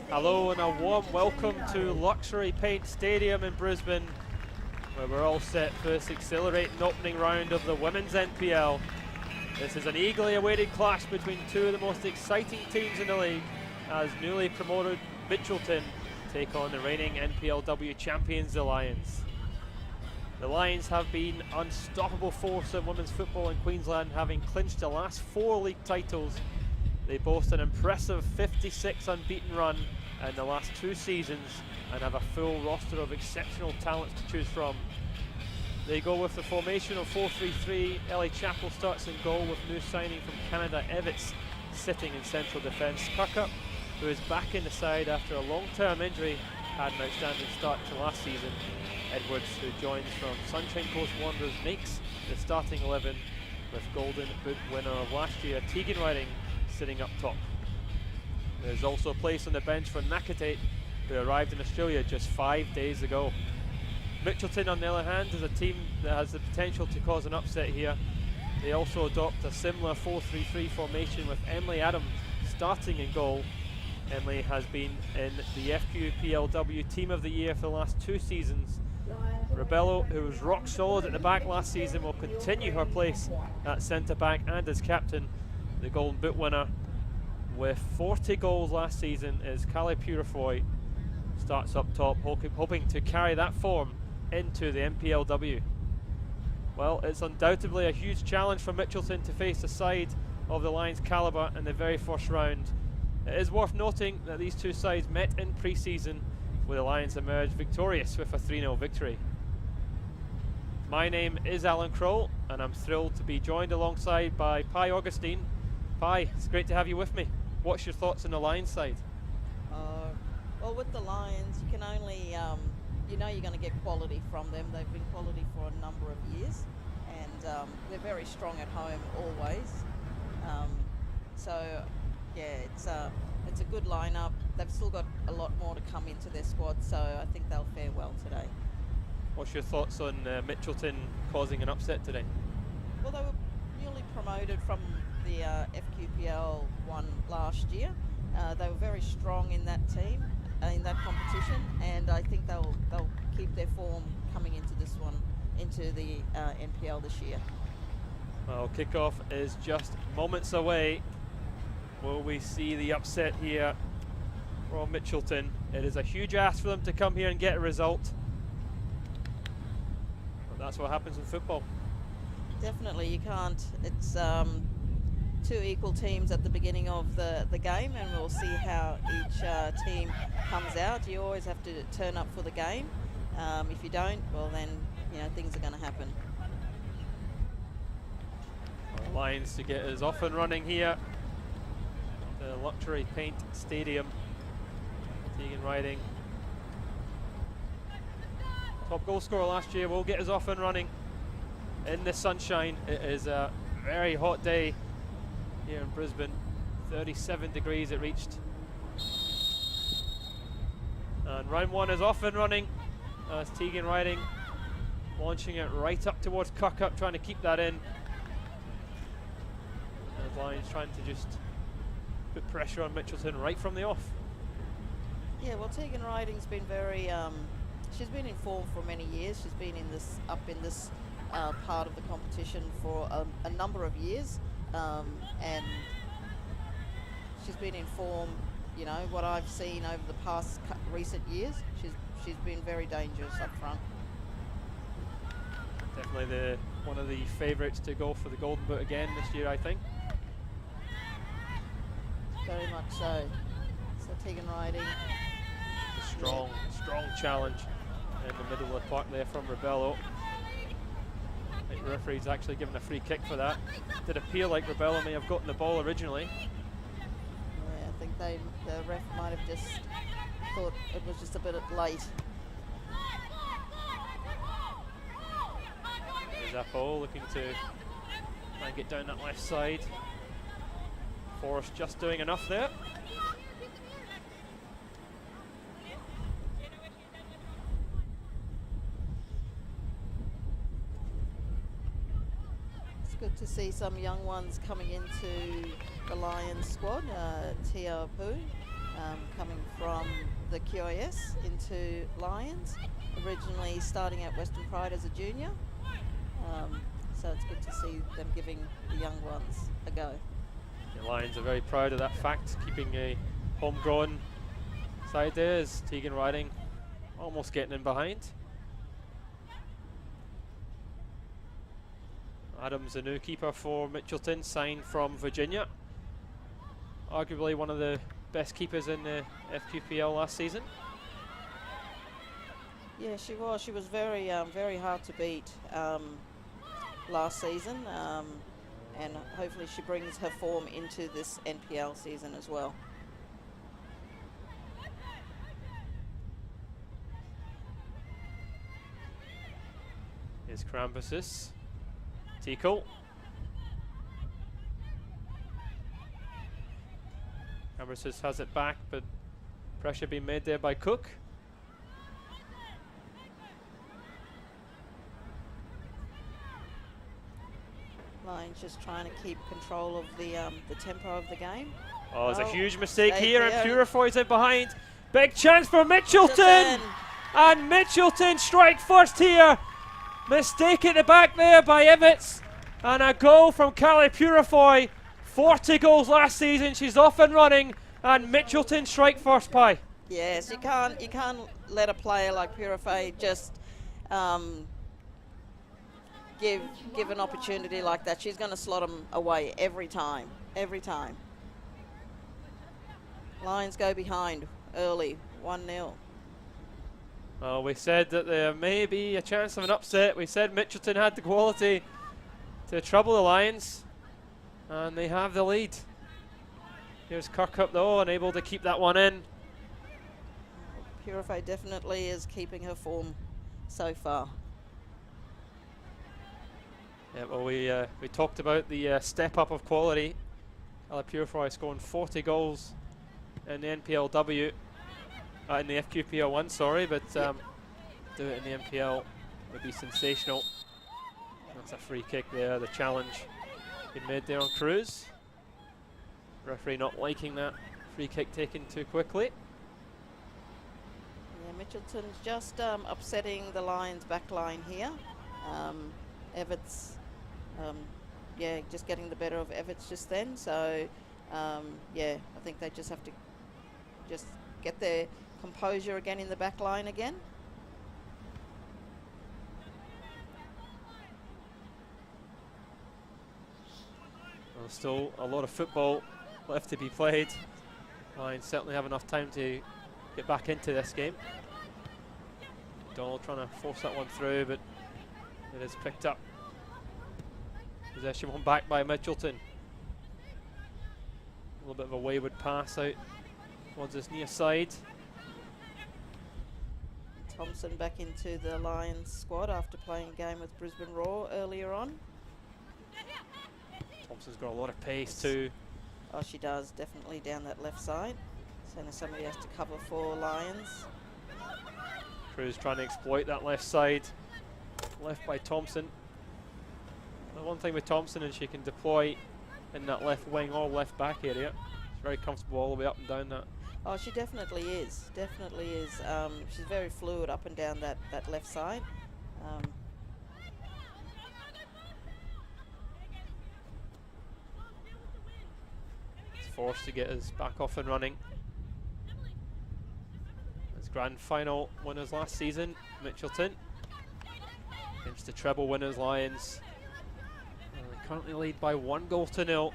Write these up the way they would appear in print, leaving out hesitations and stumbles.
Hello and a warm welcome to Luxury Paint Stadium in Brisbane, where we're all set for this exhilarating opening round of the Women's NPL. This is an eagerly awaited clash between two of the most exciting teams in the league, as newly promoted Mitchelton take on the reigning NPLW champions, the Lions. The Lions have been unstoppable force in women's football in Queensland, having clinched the last 4 league titles. They boast an impressive 56 unbeaten run in the last 2 seasons and have a full roster of exceptional talents to choose from. They go with the formation of 4-3-3. Ellie Chappell starts in goal with new signing from Canada Evitts sitting in central defence. Kirkup, who is back in the side after a long-term injury, had an outstanding start to last season. Edwards, who joins from Sunshine Coast Wanderers, makes the starting 11, with Golden Boot winner of last year Tegan Riding sitting up top. There's also a place on the bench for Nakate, who arrived in Australia just 5 days ago. Mitchelton, on the other hand, is a team that has the potential to cause an upset here. They also adopt a similar 4-3-3 formation with Emily Adams starting in goal. Emily has been in the FQPLW Team of the Year for the last 2 seasons. Rebello, who was rock solid at the back last season, will continue her place at centre back and as captain. The Golden Boot winner with 40 goals last season is Callie Purifoy. Starts up top, hoping to carry that form into the NPLW. Well, it's undoubtedly a huge challenge for Mitchelton to face a side of the Lions' calibre in the very first round. It is worth noting that these two sides met in pre-season, where the Lions emerged victorious with a 3-0 victory. My name is Alan Kroll, and I'm thrilled to be joined alongside by Pi Augustine. Pi, it's great to have you with me. What's your thoughts on the Lions side? Well, with the Lions, you can only, you know you're going to get quality from them. They've been quality for a number of years, and they're very strong at home always. So, yeah, it's a good lineup. They've still got a lot more to come into their squad, so I think they'll fare well today. What's your thoughts on Mitchelton causing an upset today? Well, they were newly promoted from the FQPL one last year. They were very strong in that team, in that competition, and I think they'll keep their form coming into this one, into the NPL this year. Well, kickoff is just moments away. Will we see the upset here from Mitchelton? It is a huge ask for them to come here and get a result. But that's what happens in football. Definitely, you can't. It's 2 equal teams at the beginning of the game, and we'll see how each team comes out. You always have to turn up for the game. If you don't, well then, you know, things are going to happen. Well, Lions to get us off and running here. The Luxury Paint Stadium. Tegan Riding, top goal scorer last year, will get us off and running in the sunshine. It is a very hot day here in Brisbane. 37 degrees it reached. And round 1 is off and running as Tegan Riding launching it right up towards Kirkup, trying to keep that in. And Lions trying to just put pressure on Mitchelton right from the off. Yeah, well, Tegan Riding's been very, she's been in form for many years. She's been in this, up in this part of the competition for a number of years, and she's been in form, you know, what I've seen over the past recent years. She's been very dangerous up front. Definitely one of the favourites to go for the Golden Boot again this year, I think. Very much so. So Tegan Riding. Strong challenge in the middle of the park there from Rebello. I think the referee's actually given a free kick for that. Did appear like Rebello may have gotten the ball originally. Yeah, I think the ref might have just thought it was just a bit late. There's Apple looking to try and get down that left side. Forrest just doing enough there. Good to see some young ones coming into the Lions squad. Tia Pu coming from the QAS into Lions, originally starting at Western Pride as a junior. So it's good to see them giving the young ones a go. The Lions are very proud of that fact, keeping a homegrown side there as Tegan Riding almost getting in behind. Adams, the new keeper for Mitchelton, signed from Virginia. Arguably one of the best keepers in the FQPL last season. Yeah, she was. She was very, very hard to beat last season, and hopefully she brings her form into this NPL season as well. Here's Krambusis. Tico. Krambusis has it back, but pressure being made there by Cook. Lions just trying to keep control of the tempo of the game. Oh, there's a huge mistake here, there. and Purifoy's in behind. Big chance for Mitchelton! And Mitchelton strike first here. Mistake at the back there by Ivets. And a goal from Callie Purifoy. 40 goals last season. She's off and running. And Mitchelton strike first, Pi. Yes, you can't let a player like Purifoy just give an opportunity like that. She's going to slot them away every time. Every time. Lions go behind early, 1-0. Oh, we said that there may be a chance of an upset. We said Mitchelton had the quality to trouble the Lions, and they have the lead. Here's Kirkup though, unable to keep that one in. Purifoy definitely is keeping her form so far. Yeah, well, we talked about the step up of quality. Callie Purifoy scoring 40 goals in the NPLW. In the FQPL 1, sorry, but do it in the NPL would be sensational. That's a free kick there, the challenge being made there on Cruz. Referee not liking that free kick taken too quickly. Yeah, Mitchelton's just upsetting the Lions back line here. Evans, yeah, just getting the better of Evans just then. So, yeah, I think they just have to just get their composure again in the back line again. Well, still a lot of football left to be played. Lions certainly have enough time to get back into this game. Donald trying to force that one through, but it is picked up. Possession one back by Mitchelton. A little bit of a wayward pass out towards this near side. Thompson back into the Lions squad after playing a game with Brisbane Roar earlier on. Thompson's got a lot of pace too. Oh, she does, definitely down that left side. So now somebody has to cover for Lions. Cruz trying to exploit that left side. Left by Thompson. The one thing with Thompson is she can deploy in that left wing or left back area. She's very comfortable all the way up and down that. Oh, she definitely is. Definitely is. She's very fluid up and down that left side. He's forced to get us back off and running. As grand final winners last season, Mitchelton against the treble winners Lions. They currently lead by 1-0.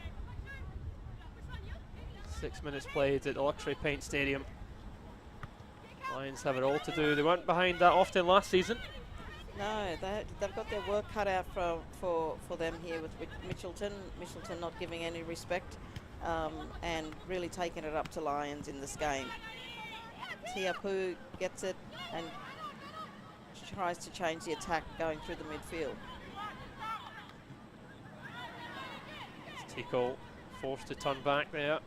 6 minutes played at the Luxury Paint Stadium. Lions have it all to do. They weren't behind that often last season. No, they've got their work cut out for them here with Mitchelton. Mitchelton not giving any respect and really taking it up to Lions in this game. Tiapu gets it and tries to change the attack going through the midfield. Tico forced to turn back there.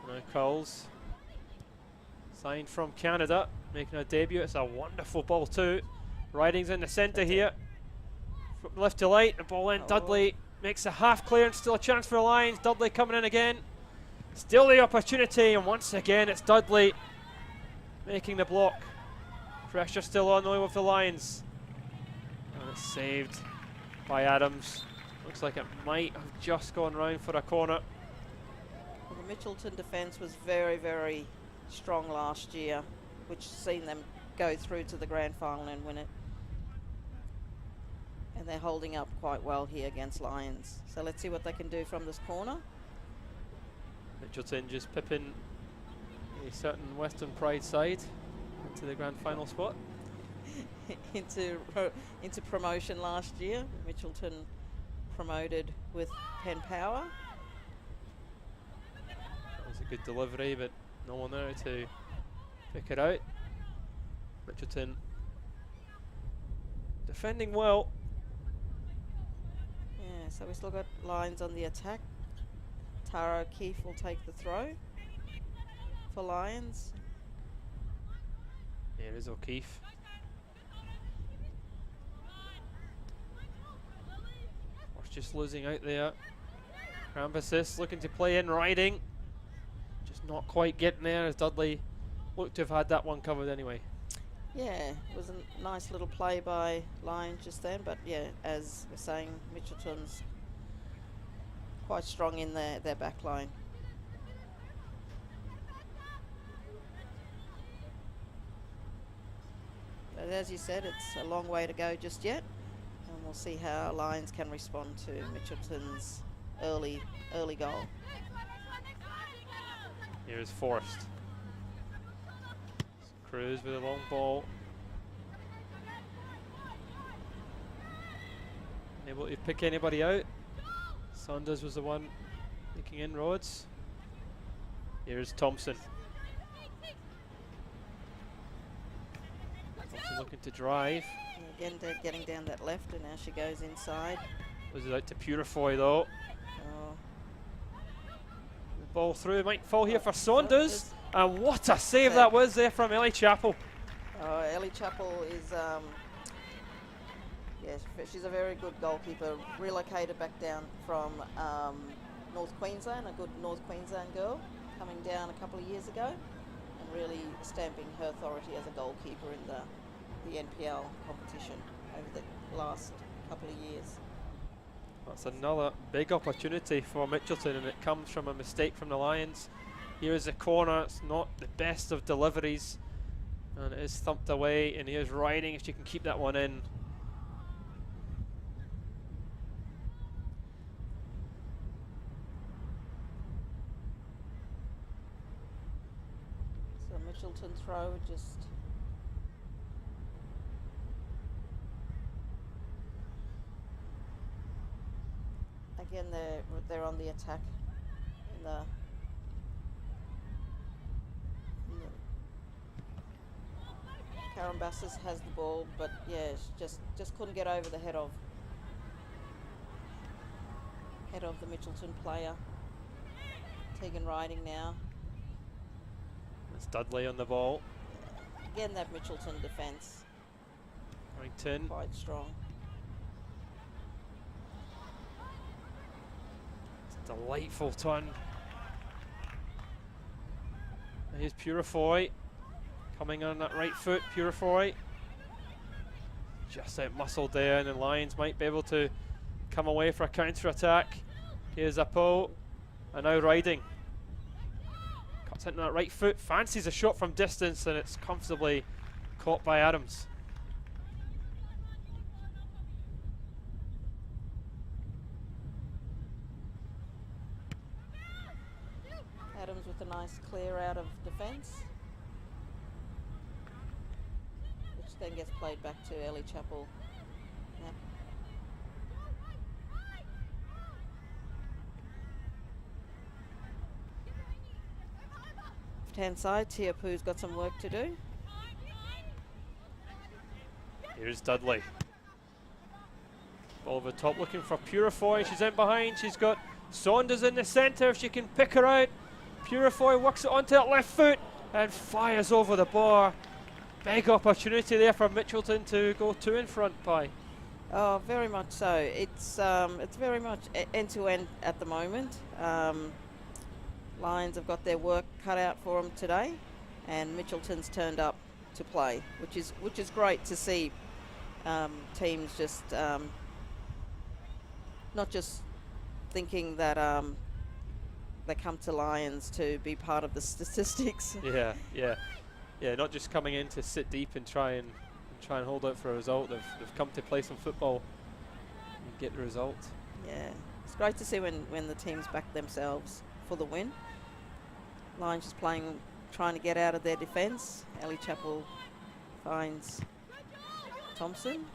Now Coles, signed from Canada, making a debut. It's a wonderful ball too. Riding's in the centre here. From left to right, the ball in. Dudley makes a half clearance, still a chance for the Lions. Dudley coming in again. Still the opportunity, and once again it's Dudley making the block. Pressure still on though with the Lions. And it's saved by Adams. Looks like it might have just gone round for a corner. Well, the Mitchelton defence was very, very strong last year, which seen them go through to the grand final and win it. And they're holding up quite well here against Lions. So let's see what they can do from this corner. Mitchelton just pipping a certain Western Pride side into the grand final spot. into promotion last year. Mitchelton promoted with Penn Power. That was a good delivery, but no one there to pick it out. Mitchelton defending well. Yeah, so we still got Lions on the attack. Tara O'Keefe will take the throw for Lions. There is O'Keefe. Was just losing out there. Rambasis looking to play in, riding. Just not quite getting there as Dudley looked to have had that one covered anyway. Yeah, it was a nice little play by Lions just then, but yeah, as we're saying, Mitchelton's quite strong in their back line. But as you said, it's a long way to go just yet, and we'll see how Lions can respond to Mitchelton's early goal. Here's Forrest. Cruz with a long ball. Able to pick anybody out. Saunders was the one making inroads. Here's Thompson. Thompson looking to drive. And again, they're getting down that left, and now she goes inside. Was it out to Purifoy though? Oh. The ball through, might fall here for Saunders. And what a save that was there from Ellie Chappell. Ellie Chappell is, yes, she's a very good goalkeeper. Relocated back down from North Queensland, a good North Queensland girl, coming down a couple of years ago, and really stamping her authority as a goalkeeper in the NPL competition over the last couple of years. That's another big opportunity for Mitchelton, and it comes from a mistake from the Lions. Here's the corner, it's not the best of deliveries, and it is thumped away, and here's Riding if she can keep that one in. So Mitchelton throw just again they're on the attack in the Karen Bassis has the ball, but yeah, she just couldn't get over the head of the Mitchelton player. Tegan Riding now. It's Dudley on the ball. Again, that Mitchelton defence Harrington. quite strong. It's a delightful turn. Here's Purifoy. Coming on that right foot, Purifoy. Just out muscled there, and the Lions might be able to come away for a counter-attack. Here's a pull, and now Riding. Cuts into that right foot, fancies a shot from distance, and it's comfortably caught by Adams. Adams with a nice clear out of defence, which then gets played back to Ellie Chappell. Yep. Left-hand side, Tia Poo's got some work to do. Here's Dudley. Ball over top looking for Purifoy. She's in behind. She's got Saunders in the centre. If she can pick her out. Purifoy works it onto that left foot and fires over the bar. Big opportunity there for Mitchelton to go 2 in front by. Oh, very much so. It's very much end to end at the moment. Lions have got their work cut out for them today, and Mitchelton's turned up to play, which is great to see. Teams just not just thinking that they come to Lions to be part of the statistics. Yeah, yeah, yeah. Not just coming in to sit deep and try and hold out for a result. They've come to play some football and get the result. Yeah, it's great to see when the teams back themselves for the win. Lions just trying to get out of their defence. Ellie Chappell finds Thompson.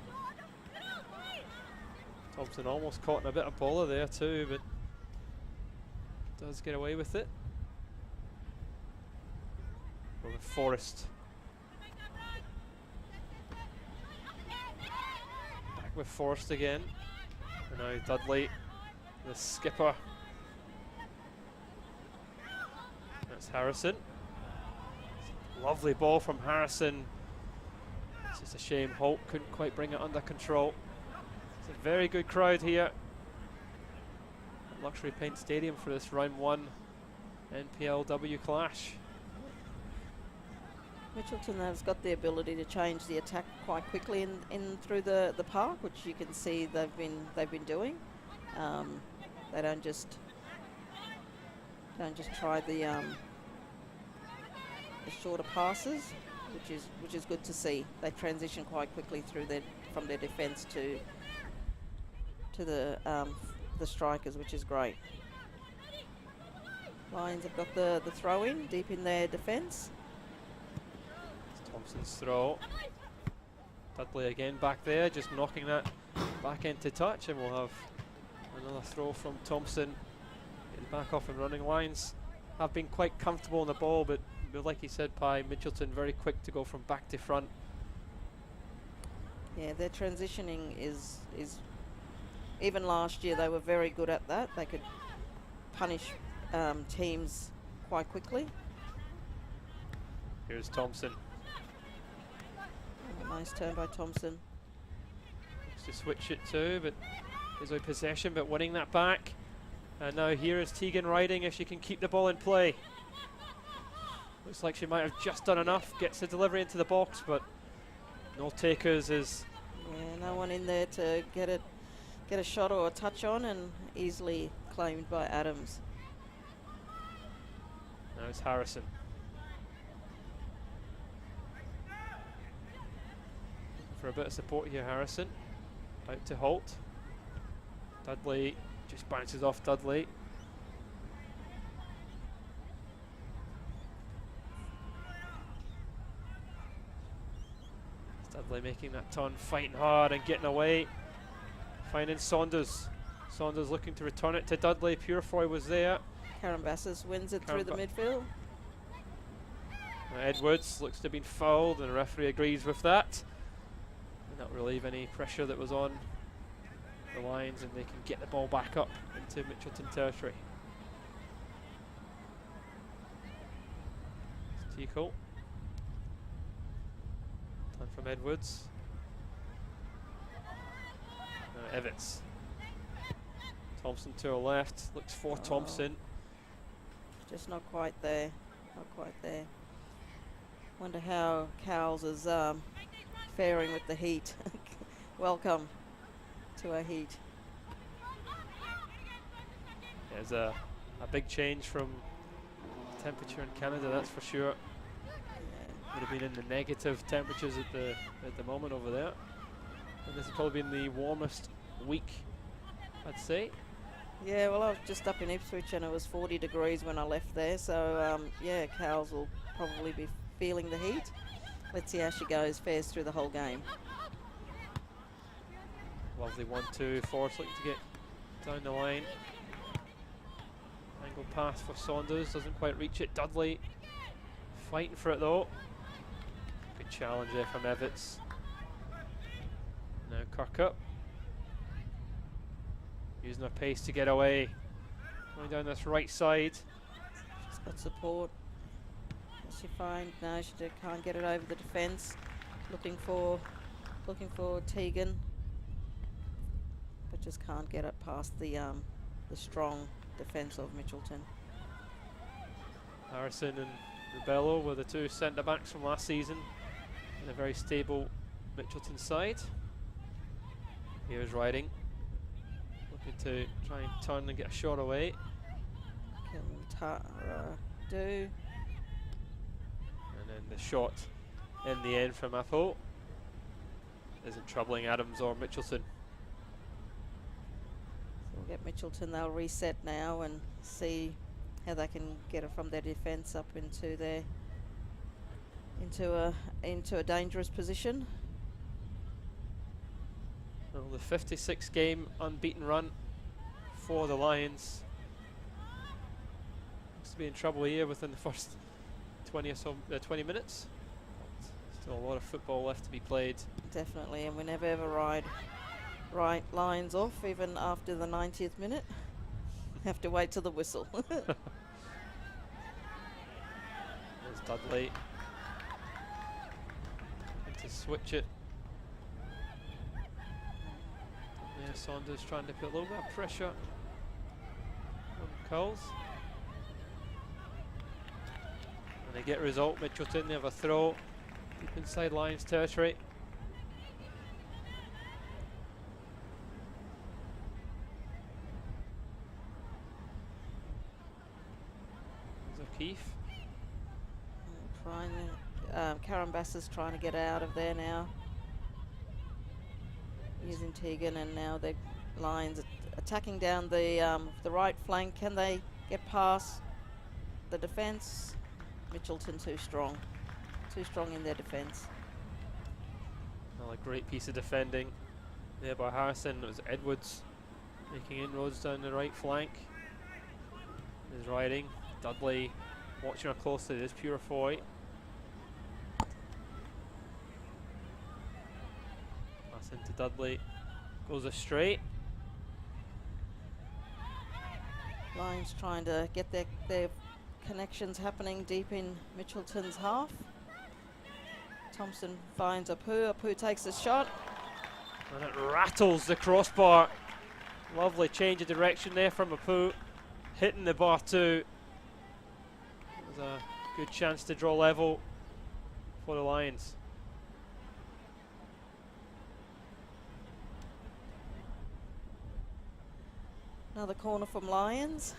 Thompson almost caught in a bit of bother there too, but does get away with it. Over Forrest. Back with Forrest again. And now Dudley, the skipper. That's Harrison. Lovely ball from Harrison. It's just a shame Holt couldn't quite bring it under control. It's a very good crowd here at Luxury Paint Stadium for this round 1 NPLW clash. Mitchelton has got the ability to change the attack quite quickly in through the park, which you can see they've been doing. They don't just try the shorter passes, which is good to see. They transition quite quickly from their defence to the strikers, which is great. Lions have got the throw in deep in their defence. Thompson's throw. Dudley again back there, just knocking that back into touch, and we'll have another throw from Thompson. Getting back off and running. Lions have been quite comfortable on the ball, but like he said, Pi, Mitchelton very quick to go from back to front. Yeah, their transitioning is even last year they were very good at that. They could punish teams quite quickly. Here's Thompson. Oh, nice turn by Thompson. Looks to switch it too, but is out possession, but winning that back. And now here is Tegan Riding if she can keep the ball in play. Looks like she might have just done enough. Gets the delivery into the box, but no takers. Yeah, no one in there to get a shot or a touch on, and easily claimed by Adams. Now it's Harrison. For a bit of support here, Harrison. Out to Holt. Dudley just bounces off Dudley. Dudley making that turn, fighting hard and getting away. Finding Saunders. Saunders looking to return it to Dudley. Purefoy was there. Karen Bassis wins it through the midfield. Edwards looks to have been fouled, and the referee agrees with that. And not relieve any pressure that was on the Lions, and they can get the ball back up into Mitchelton territory. It's Tico. Time from Edwards. Now Evans. Thompson to her left. Looks for Thompson. Just not quite there. Not quite there. Wonder how Cowles is faring with the heat. Welcome to our heat. There's a big change from temperature in Canada, that's for sure. Would have been in the negative temperatures at the moment over there. And this has probably been the warmest week, I'd say. Yeah, well, I was just up in Ipswich and it was 40 degrees when I left there. So, yeah, Cowles will probably be feeling the heat. Let's see how she goes, fares through the whole game. Lovely 1-2. Forrest looking to get down the line. Angle pass for Saunders, doesn't quite reach it. Dudley fighting for it though. Good challenge there from Evans. Now Kirkup. Using her pace to get away. Going down this right side. She's got support. Does she find? No, she can't get it over the defence. Looking for Tegan. Just can't get it past the strong defence of Mitchelton. Harrison and Rubello were the two centre-backs from last season in a very stable Mitchelton side. Here's Riding, looking to try and turn and get a shot away. Can Tara do? And then the shot in the end from Apple isn't troubling Adams or Mitchelton. So we'll get Mitchelton, they'll reset now and see how they can get it from their defence up into their into a dangerous position. Well, the 56 game unbeaten run for the Lions. Looks to be in trouble here within the first 20 or so 20 minutes. Still a lot of football left to be played. Definitely, and we never ever write Lions off even after the 90th minute. Have to wait till the whistle. There's Dudley. To switch it. Yeah, Saunders trying to put a little bit of pressure on Coles. And they get a result. Mitchelton, they have a throw deep inside Lions territory. There's O'Keefe. Karen Bass's trying to get out of there now. Using Tegan, and now the Lions attacking down the right flank. Can they get past the defence? Mitchelton too strong in their defence. Well, a great piece of defending there by Harrison. It was Edwards making inroads down the right flank. There's Riding. Dudley watching her closely. There's Purifoy. Pass into Dudley. Goes astray. Lions trying to get their connections happening deep in Mitchelton's half. Thompson finds Apu. Apu takes a shot. And it rattles the crossbar. Lovely change of direction there from Apu. Hitting the bar too. It was a good chance to draw level for the Lions. Another corner from Lions.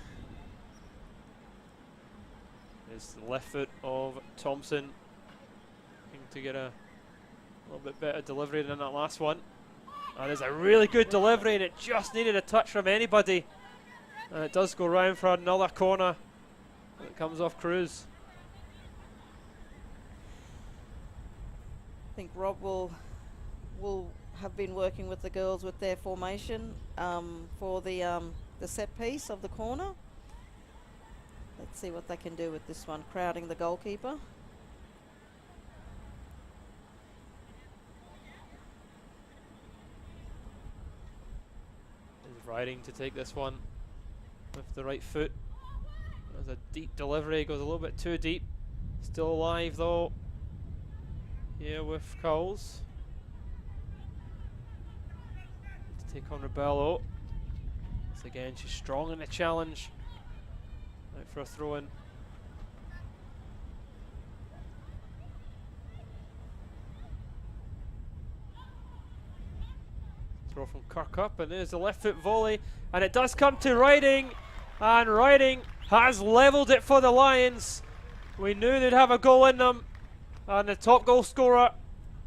There's the left foot of Thompson. Looking to get a little bit better delivery than that last one. That is a really good delivery, and it just needed a touch from anybody. And it does go round for another corner. It comes off Cruz. I think Rob will have been working with the girls with their formation for the set piece of the corner. Let's see what they can do with this one, crowding the goalkeeper. Is Riding to take this one with the right foot. There's a deep delivery, goes a little bit too deep. Still alive though. Here with Coles. To take on Rubello. Once again, she's strong in the challenge. Out for a throw in. Throw from Kirkup, and there's the left foot volley, and it does come to Riding, and Riding has levelled it for the Lions. We knew they'd have a goal in them, and the top goal scorer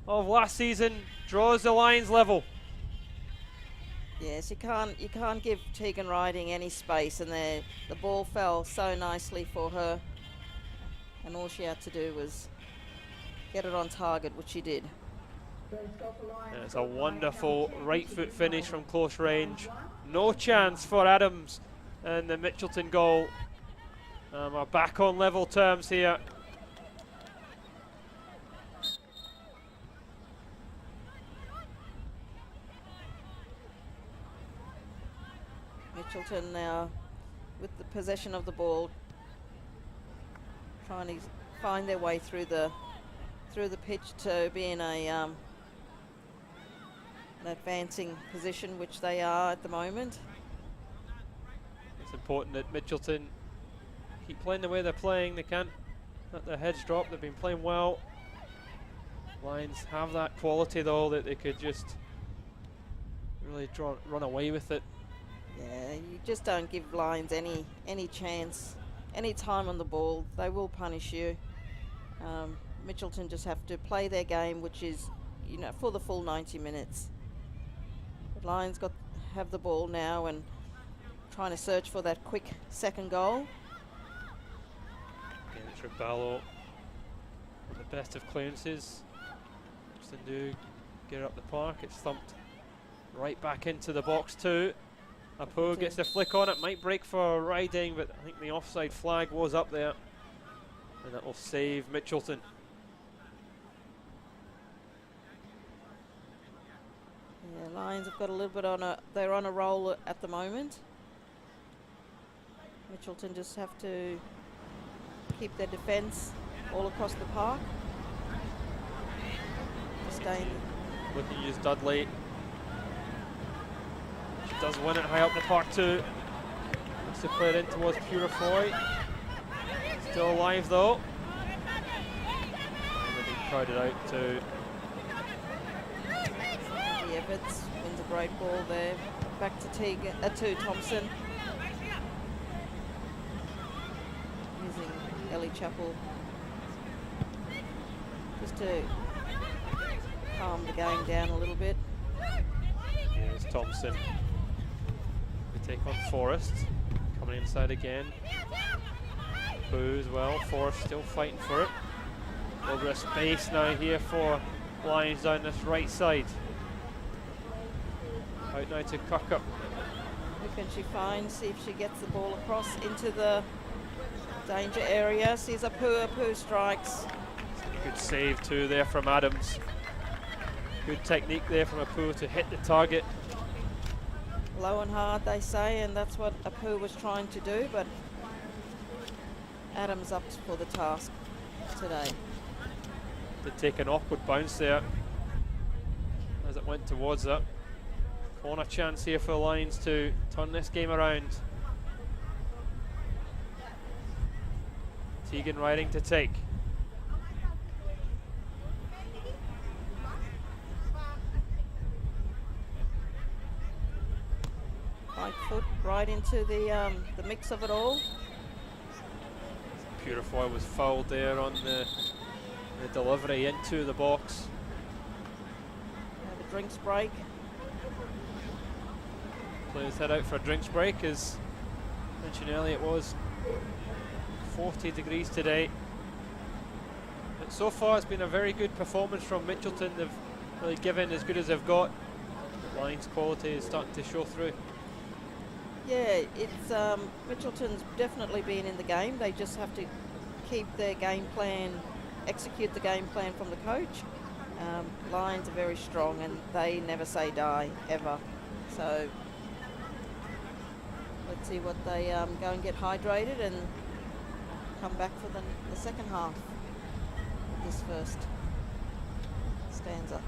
of last season draws the Lions level. Yes, you can't give Tegan Riding any space, and the ball fell so nicely for her, and all she had to do was get it on target, which she did. And it's a wonderful right foot finish from close range. No chance for Adams, and the Mitchelton goal are back on level terms here. Mitchelton now with the possession of the ball, trying to find their way through the pitch to be in an advancing position, which they are at the moment. It's important that Mitchelton keep playing the way they're playing. They can't let their heads drop. They've been playing well. Lions have that quality though, that they could just really run away with it. Yeah, you just don't give Lions any chance, any time on the ball. They will punish you. Mitchelton just have to play their game, which is, you know, for the full 90 minutes. The Lions have the ball now and trying to search for that quick second goal. Again, it's Raballo. The best of clearances. Just do get it up the park. It's thumped right back into the box too. Apu gets the flick on it, might break for riding, but I think the offside flag was up there, and that will save Mitchelton. Yeah, Lions have got a little bit they're on a roll at the moment. Mitchelton just have to keep their defence all across the park. Looking to use Dudley. She does win it high up the park too. Looks to play it in towards Purifoy. Still alive though. And they're being crowded out too. Evans wins a great ball there. Back to Thompson. Using Ellie Chappell just to calm the game down a little bit. Here's Thompson. We take on Forrest. Coming inside again. Boo as well. Forrest still fighting for it. A little bit of space now here for Lions down this right side. Out now to Kirkup. Who can she find? See if she gets the ball across into the danger area. Sees Apu strikes. Good save too there from Adams. Good technique there from Apu to hit the target. Low and hard, they say, and that's what Apu was trying to do, but Adams up for the task today. Did take an awkward bounce there as it went towards it. Corner chance here for the Lions to turn this game around. Tegan riding to take. Right foot right into the mix of it all. Purifoy was fouled there on the delivery into the box. The drinks break. Players head out for a drinks break. As mentioned earlier, it was 40 degrees today. But so far it's been a very good performance from Mitchelton. They've really given as good as they've got. The Lions' quality is starting to show through. Yeah, it's Mitchelton's definitely been in the game. They just have to keep their game plan, execute the game plan from the coach. Lions are very strong and they never say die, ever. So let's see what they go and get hydrated and come back for the second half of this first stanza.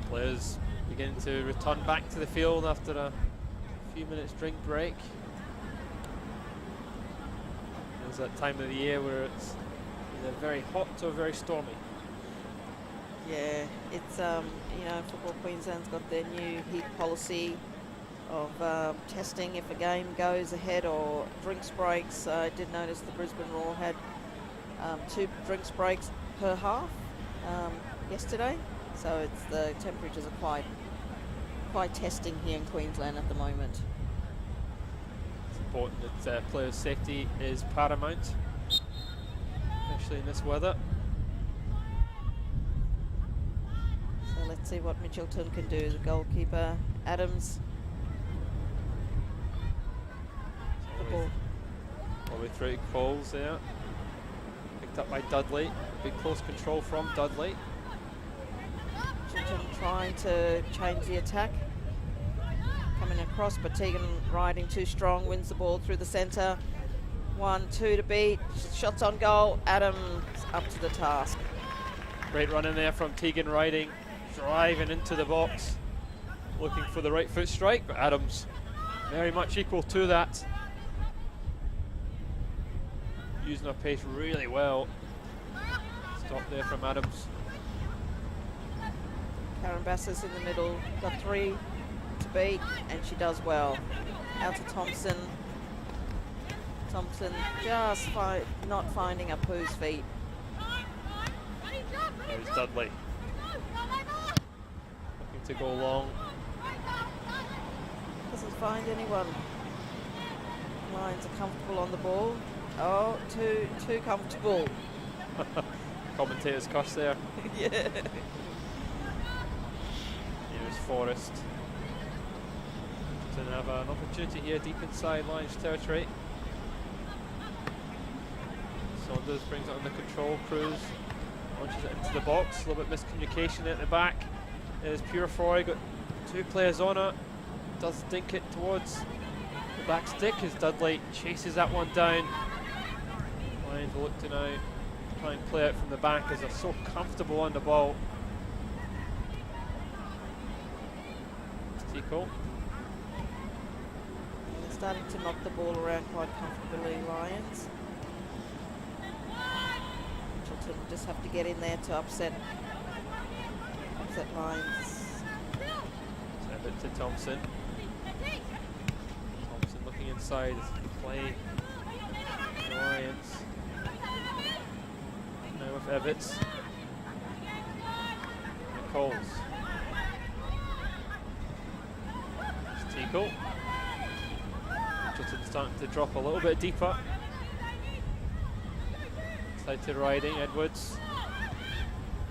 Players beginning to return back to the field after a few minutes drink break. It's that time of the year where it's either very hot or very stormy. Yeah, it's you know, Football Queensland's got their new heat policy of testing if a game goes ahead or drinks breaks. I did notice the Brisbane Roar had 2 drinks breaks per half yesterday. So it's the temperatures are quite testing here in Queensland at the moment. It's important that players' safety is paramount, especially in this weather. So Let's see what Mitchelton can do. The goalkeeper, Adams. The ball. All the way through to Coles there. Picked up by Dudley. Big close control from Dudley. Mitchelton trying to change the attack. Coming across, but Tegan riding too strong, wins the ball through the centre. 1-2 to beat. Shots on goal. Adams up to the task. Great run in there from Tegan Riding, driving into the box, looking for the right foot strike, but Adams very much equal to that. Using her pace really well. Stop there from Adams. Karen Bassas in the middle, got 3 to beat, and she does well. Out to Thompson. Thompson just not finding Apu's feet. There's Dudley. Looking to go long. Doesn't find anyone. Lions are comfortable on the ball. Oh, too comfortable. Commentator's cuss there. Yeah. Here's Forrest. To have an opportunity here deep inside Lions territory. Saunders brings it under control. Cruz launches it into the box. A little bit miscommunication at the back. There's Purefoy, got 2 players on it. Does dink it towards the back stick as Dudley chases that one down. Lions will look to now try and play it from the back as they're so comfortable on the ball. Tico. They're starting to knock the ball around quite comfortably, Lions. Mitchelton just have to get in there to upset Lions. Send it to Thompson. Thompson looking inside as they play the Lions. Now with Evans. Coles. Tico. Mitchelton starting to drop a little bit deeper. Side to Riding, Edwards.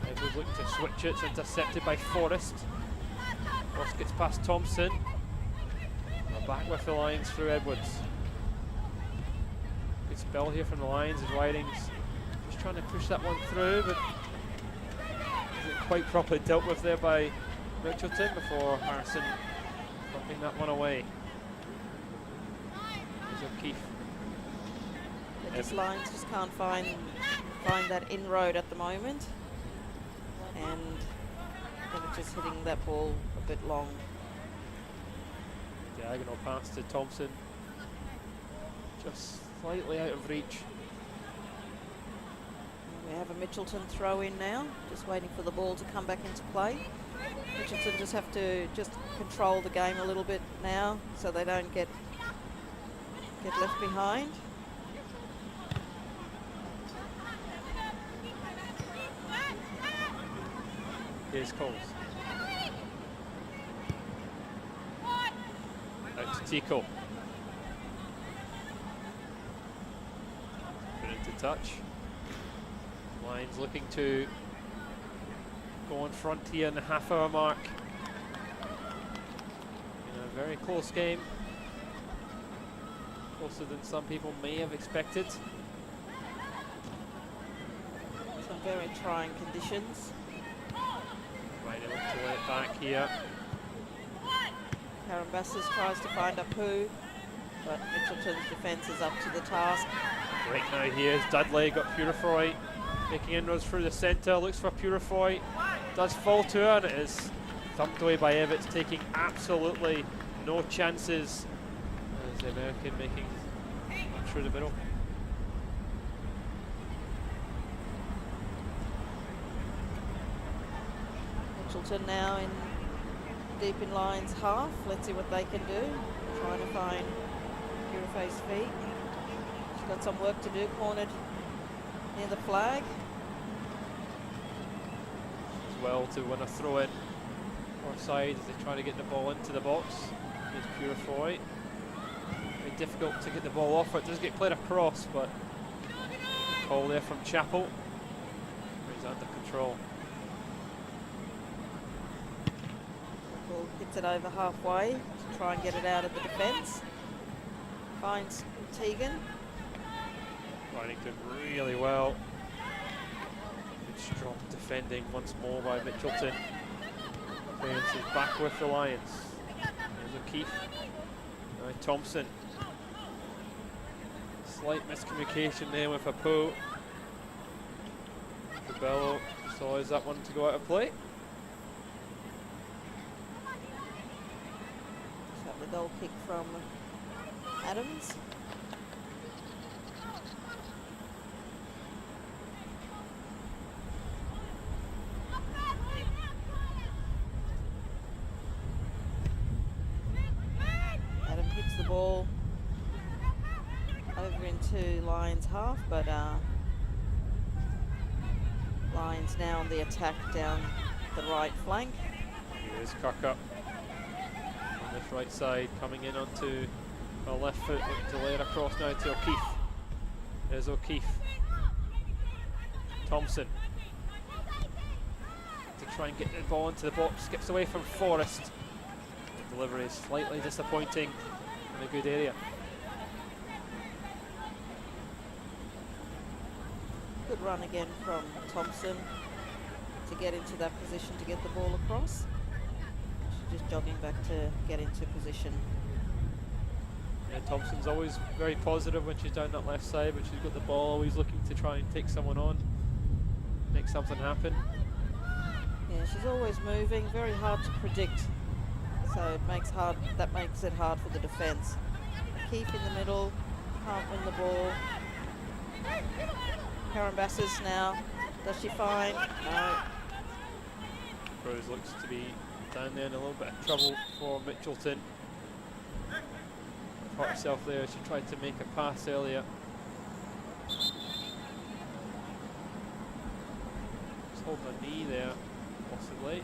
Edwards looking to switch it, it's intercepted by Forrest. Forrest gets past Thompson. We're back with the Lions through Edwards. Good spell here from the Lions as Riding's just trying to push that one through, but isn't quite properly dealt with there by Mitchelton before Harrison flipping that one away. There's O'Keefe. These Lions just can't find that inroad at the moment, and they were just hitting that ball a bit long. Diagonal pass to Thompson, just slightly out of reach. We have a Mitchelton throw in now, just waiting for the ball to come back into play. Mitchelton just have to control the game a little bit now so they don't get left behind. Here's Coles. Out to Tico. Put into touch. Lions looking to go on front here in the half-hour mark. In a very close game. Closer than some people may have expected. Some very trying conditions. Right, they look to let it back here. Karen Bassas tries to find Apu, but Mitchelton's defence is up to the task. Right now here's Dudley, got Purefoy making inroads through the centre, looks for Purefoy, does fall to her, and it is thumped away by Evans, taking absolutely no chances. As the American making through the middle. Mitchelton now deep in Lions half. Let's see what they can do. Trying to find Purefoy's feet. She's got some work to do, cornered near the flag. As well to win a throw in offside as they try to get the ball into the box. Here's Purefoy. Very difficult to get the ball off. It does get played across, but the call there from Chapel is under control. Ball hits it over halfway to try and get it out of the defence. Finds Tegan. Rhinington really well. Good strong defending once more by Mitchelton. Clearance is back with the Lions. There's O'Keefe. Now Thompson. Slight miscommunication there with a pull. Cabello saw is that one to go out of play. Got the goal kick from Adams. Adam hits the ball over into Lions half, but Lions now on the attack down the right flank. Here's Kirkup on this right side, coming in onto our left foot, looking to lay it across now to O'Keefe. There's O'Keefe. Thompson to try and get the ball into the box, skips away from Forrest. The delivery is slightly disappointing in a good area. Good run again from Thompson to get into that position to get the ball across. She's just jogging back to get into position. Yeah, Thompson's always very positive when she's down that left side, but she's got the ball, always looking to try and take someone on, make something happen. Yeah, she's always moving, very hard to predict. So it makes it hard for the defence. Keep in the middle, can't win the ball. Karen Bassas now, does she find? No. Rose looks to be down there in a little bit of trouble for Mitchelton. Caught herself there, she tried to make a pass earlier. Just holding a knee there, possibly,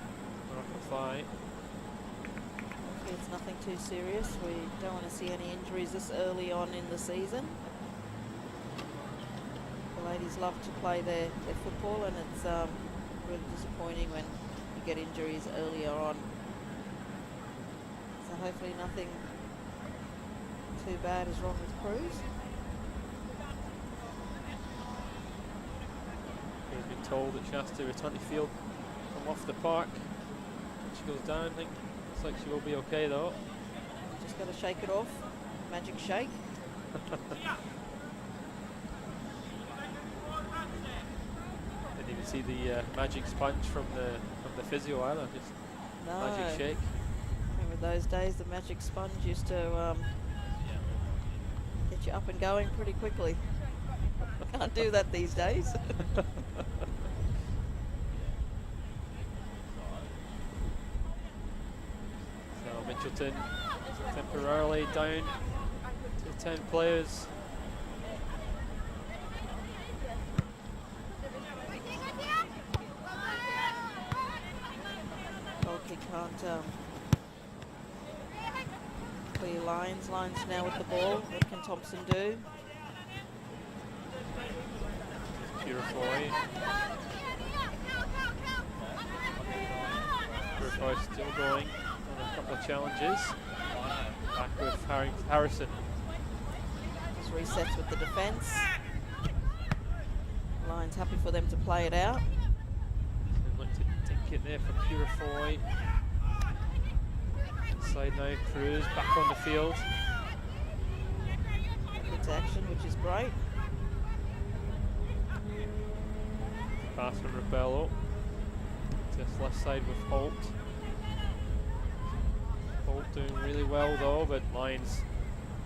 or up a thigh. Hopefully it's nothing too serious. We don't want to see any injuries this early on in the season. The ladies love to play their football, and it's really disappointing when you get injuries earlier on. So hopefully nothing too bad is wrong with Cruz. She's been told that she has to return to field from off the park. She goes down, I think looks like she will be okay though. Just got to shake it off. Magic shake. Didn't even see the magic sponge from the physio either. Just No. magic shake. Remember those days? The magic sponge used to get you up and going pretty quickly. Can't do that these days. So Mitchelton temporarily down to 10 players. Goalkeeper can't clear lines. Lines now with the ball. What can Thompson do? Purifoy. Purifoy still going on a couple of challenges. Back with Harrison. Just resets with the defence. Lions happy for them to play it out. And look to dink it there for Purifoy. Inside now, Cruz back on the field. It's action, which is great. Pass from Rebello. To his left side with Holt. Holt doing really well though, but Lions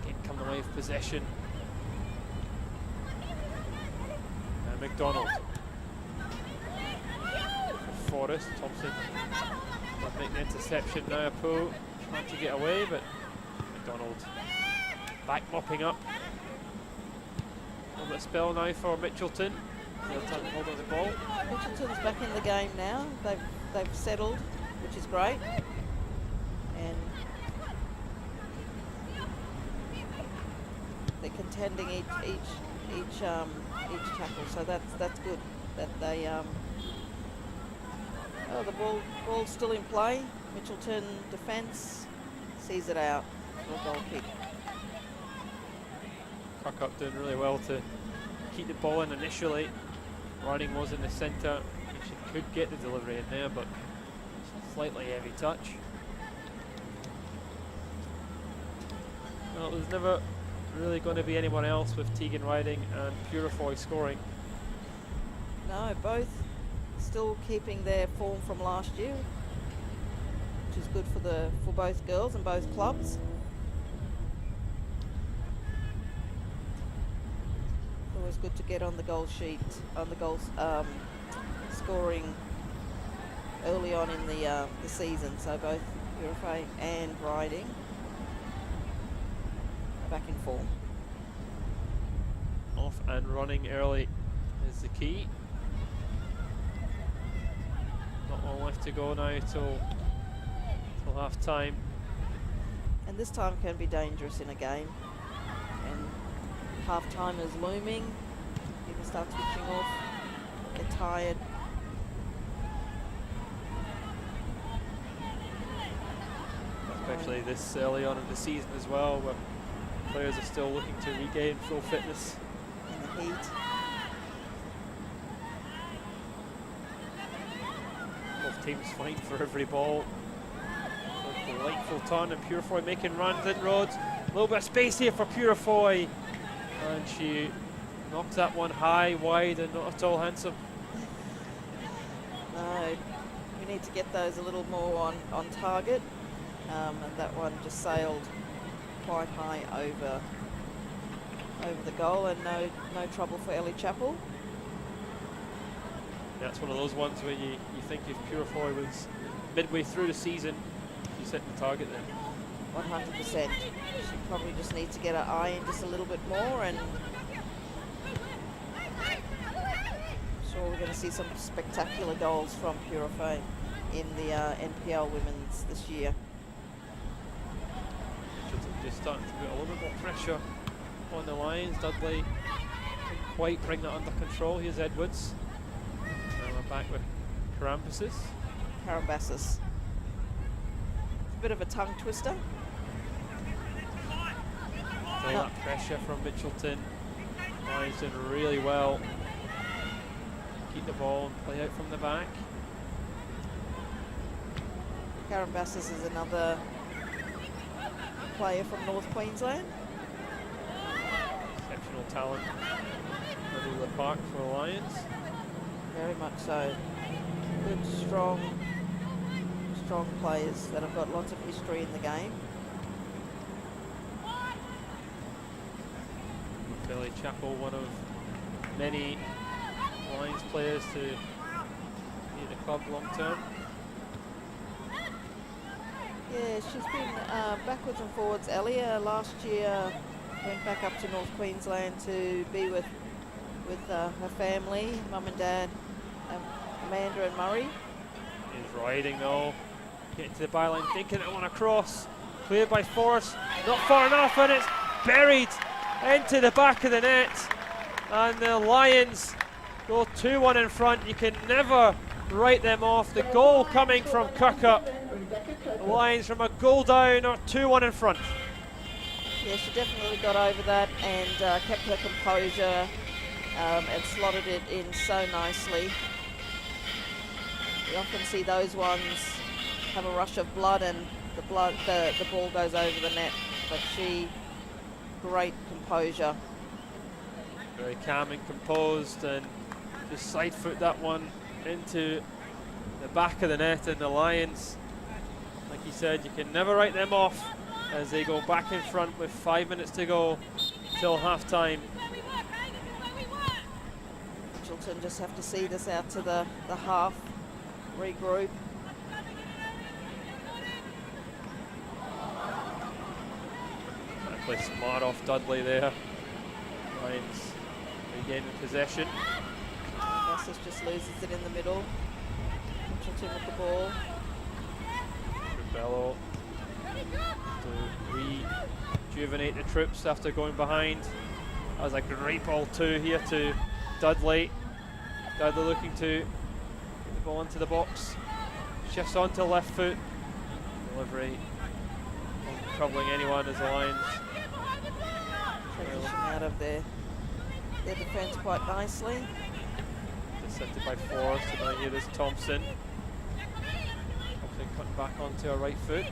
again coming away with possession. And McDonald. Forrest, Thompson will make the interception now. Poe trying to get away, but McDonald back mopping up. A little bit of spell now for Mitchelton. They'll time to hold on the ball. Mitchelton's back in the game now. They've settled, which is great. And they're contending each tackle, so that's good. That they are Oh, the ball's still in play. Mitchelton defence sees it out for a goal kick. Kirkup doing really well to keep the ball in initially. Riding was in the centre. She could get the delivery in there, but slightly heavy touch. Well, there's never really going to be anyone else with Tegan Riding and Purifoy scoring. No, both still keeping their form from last year, which is good for both girls and both clubs. Always good to get on the goal sheet, on the goals scoring early on in the season. So both Purifoy and Riding are back in form. Off and running early is the key. Not long left to go now till half time. And this time can be dangerous in a game. And half time is looming. People start switching off. Get tired. Especially this early on in the season as well, where players are still looking to regain full fitness. In the heat. Both teams fighting for every ball. A delightful turn, and Purifoy making runs in roads. A little bit of space here for Purifoy, and she knocks that one high, wide, and not at all handsome. No, we need to get those a little more on target. And that one just sailed quite high over the goal, and no trouble for Ellie Chappell. That's one of those ones where you think if Purifoy was midway through the season, she's hitting the target then. 100%. She probably just needs to get her eye in just a little bit more, and I'm sure we're going to see some spectacular goals from Purifoy in the NPL women's this year. Just starting to put a little bit more pressure on the Lions. Dudley didn't quite bring that under control. Here's Edwards. And we're back with Karambassis. Karambassis. A bit of a tongue twister. All that pressure from Mitchelton. Lions doing really well. Keep the ball and play out from the back. Karambassis is another player from North Queensland. Exceptional talent in the park for the Lions. Very much so. Good, strong players that have got lots of history in the game. Ellie Chappell, one of many Lions players to be in the club long term. Yeah, she's been backwards and forwards. Ellie last year went back up to North Queensland to be with her family, mum and dad, Amanda and Murray. Is riding though, getting to the byline, thinking it on a cross, cleared by Forrest, not far enough, and it's buried into the back of the net, and the Lions go 2-1 in front. You can never write them off. The goal coming from Kirkup. The Lions from a goal down are 2-1 in front. Yeah, she definitely got over that and kept her composure and slotted it in so nicely. We often see those ones have a rush of blood and the ball goes over the net, but she, great composure. Very calm and composed, and just side foot that one into the back of the net, and the Lions, like you said, you can never write them off as they go back in front with 5 minutes to go till half time. Mitchelton just have to see this out to the half, regroup. Trying to play smart off Dudley there. Lions regaining possession. Bassis just loses it in the middle. Mitchelton with the ball. Bello to rejuvenate the troops after going behind. That was a great ball too here to Dudley. Dudley looking to get the ball into the box. shifts onto left foot. Delivery not troubling anyone as the Lions Transition out of their defence quite nicely. intercepted by Forrest, and now here is Thompson. Thompson cutting back onto her right foot.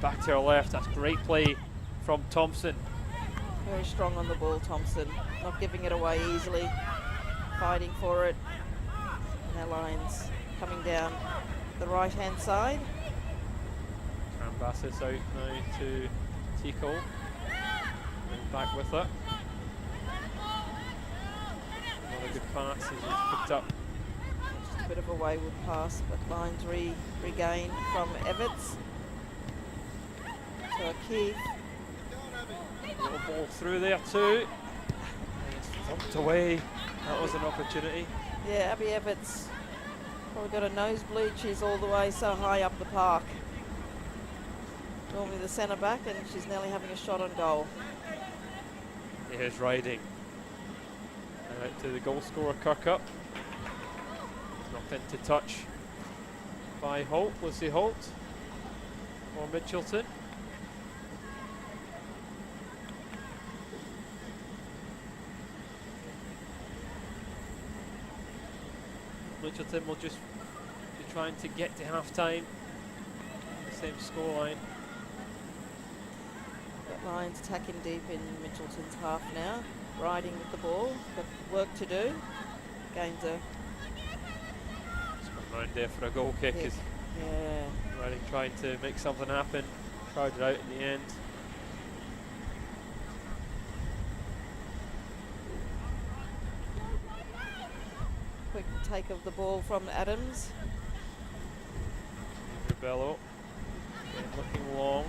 Back to her left. That's great play from Thompson. Very strong on the ball, Thompson. Not giving it away easily. Fighting for it. And our Lions coming down the right-hand side. Bassett out now to Tico. And back with it. Another good pass as he's picked up. Just a bit of a wayward pass, but Lions regain from Everts. To Keith. Little ball through there too. Thumped away. That was an opportunity. Yeah, Abby Everts probably got a nosebleed. She's all the way so high up the park. Normally the centre back, and she's nearly having a shot on goal. Here's Riding. And out to the goal scorer, Kirkup. Knocked into touch by Holt. Lucy Holt or Mitchelton. Mitchelton will just be trying to get to half time. Same scoreline. Lions attacking deep in Mitchelton's half now. Riding with the ball. Got work to do. Gains a... Just got round there for a goal kick. Is Riding trying to make something happen. Crowded out in the end. Quick take of the ball from Adams. Rebello. Looking long.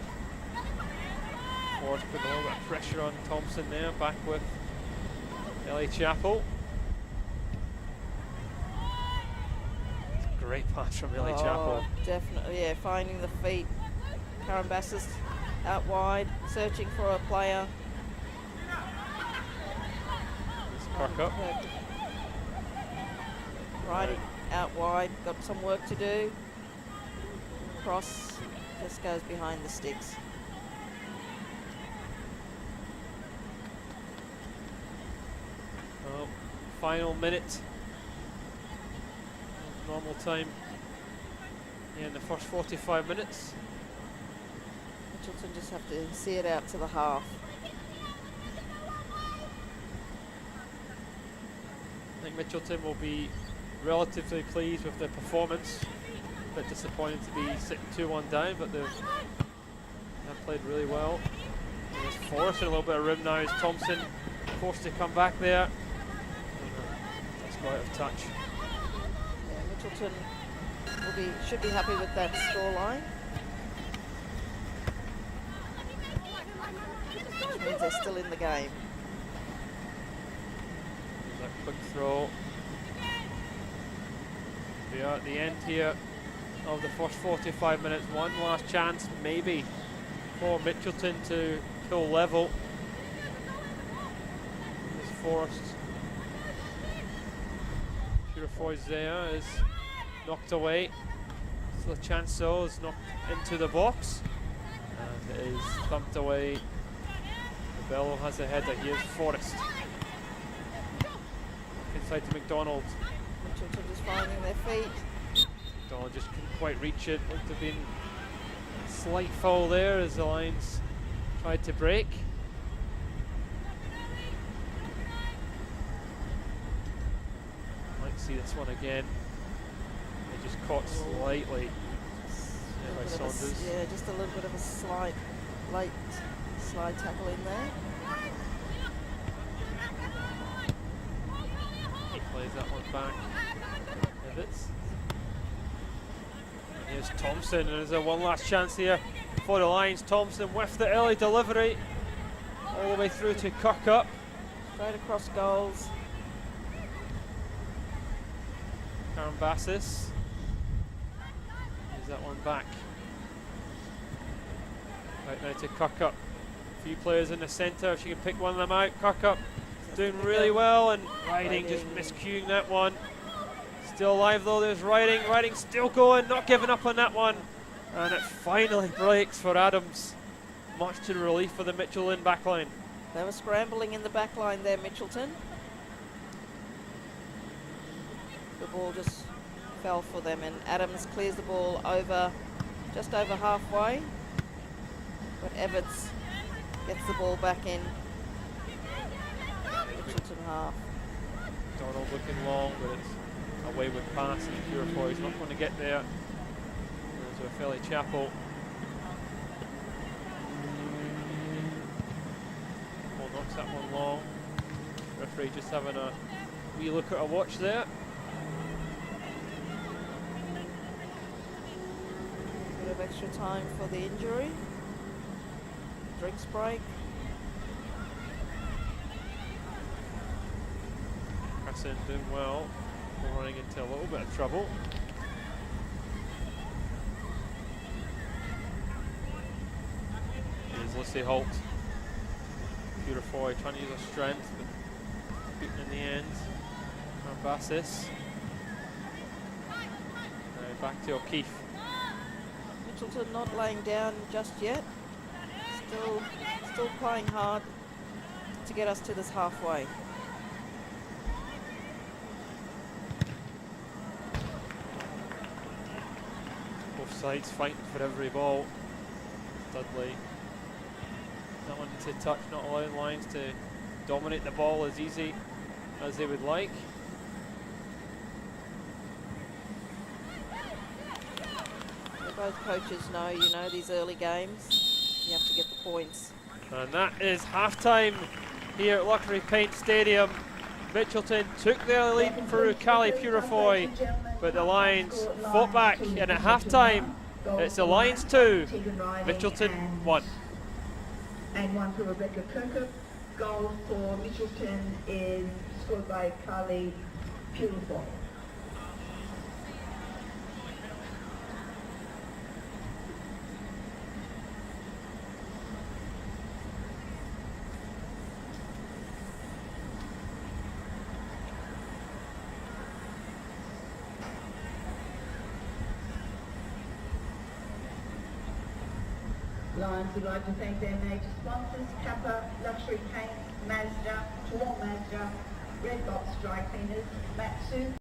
Forrest putting a little bit of pressure on Thompson there. Back with Ellie Chappell. Great pass from Ellie Chappell. Definitely, yeah, finding the feet. Karen Bassist out wide, searching for a player. Kirkup. Riding out wide, got some work to do. Cross just goes behind the sticks. Well, final minute. Normal time in the first 45 minutes. Mitchelton just have to see it out to the half. I think Mitchelton will be relatively pleased with their performance. A bit disappointed to be sitting 2-1 down, but they've played really well. There's Forrest in a little bit of room now as Thompson forced to come back there. That's quite out of touch. Yeah, Mitchelton should be happy with that scoreline. Which means they're still in the game. There's that quick throw. We are at the end here of the first 45 minutes. One last chance maybe for Mitchelton to pull level. There's Forrest. Purefoy's there is knocked away. Still a chance though, is knocked into the box. And it is thumped away. Bello has a header. Here's Forrest. Inside to McDonald. Mitchelton just finding their feet. McDonald just couldn't quite reach it. Looked to have been a slight foul there as the Lions tried to break. Might see this one again. They just caught slightly by Saunders. Yeah, just a little bit of a late slide tackle in there. He plays that one back. Pivots. And here's Thompson, and there's a one last chance here for the Lions. Thompson with the early delivery all the way through to Kirkup. Straight across goals. Karen Bassis. Here's that one back. Right now to Kirkup. A few players in the centre, if she can pick one of them out. Kirkup doing really well, and Riding just miscuing that one. Still alive though, there's Riding. Riding still going, not giving up on that one. And it finally breaks for Adams. Much to the relief of the Mitchelton backline. They were scrambling in the back line there, Mitchelton. The ball just fell for them, and Adams clears the ball over, just over halfway. But Evans gets the ball back in. Mitchelton half. Donald looking long, but it's a wayward pass, and Purefoy is not going to get there. There's a Philly Chapel. Knocks that one long. Referee just having a wee look at a watch there. Bit of extra time for the injury. Drinks break. Hassan doing well. We're running into a little bit of trouble. Here's Lucy Holt. Purefoy trying to use her strength, but beaten in the end. Ambassis. Now back to O'Keefe. Mitchelton not laying down just yet. Still playing hard to get us to this halfway. Both sides fighting for every ball. Dudley not wanting to touch, not allowing Lions to dominate the ball as easy as they would like. Both coaches know, you know, these early games, you have to get the points. And that is half-time here at Luxury Paint Stadium. Mitchelton took their lead through Callie Purefoy, but the Lions fought back, and at half-time, it's the Lions 2, Mitchelton 1. And one for Rebecca Kirkup. Goal for Mitchelton is scored by Carly Purefoy. Lions would like to thank their major sponsors, Kappa, Luxury Paint, Mazda, Tall Mazda, Red Box Dry Cleaners, Matsu.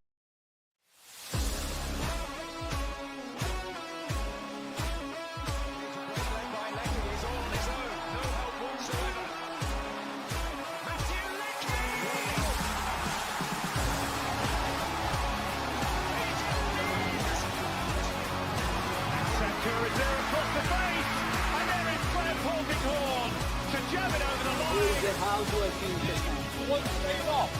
How do I feel this time? One straight off.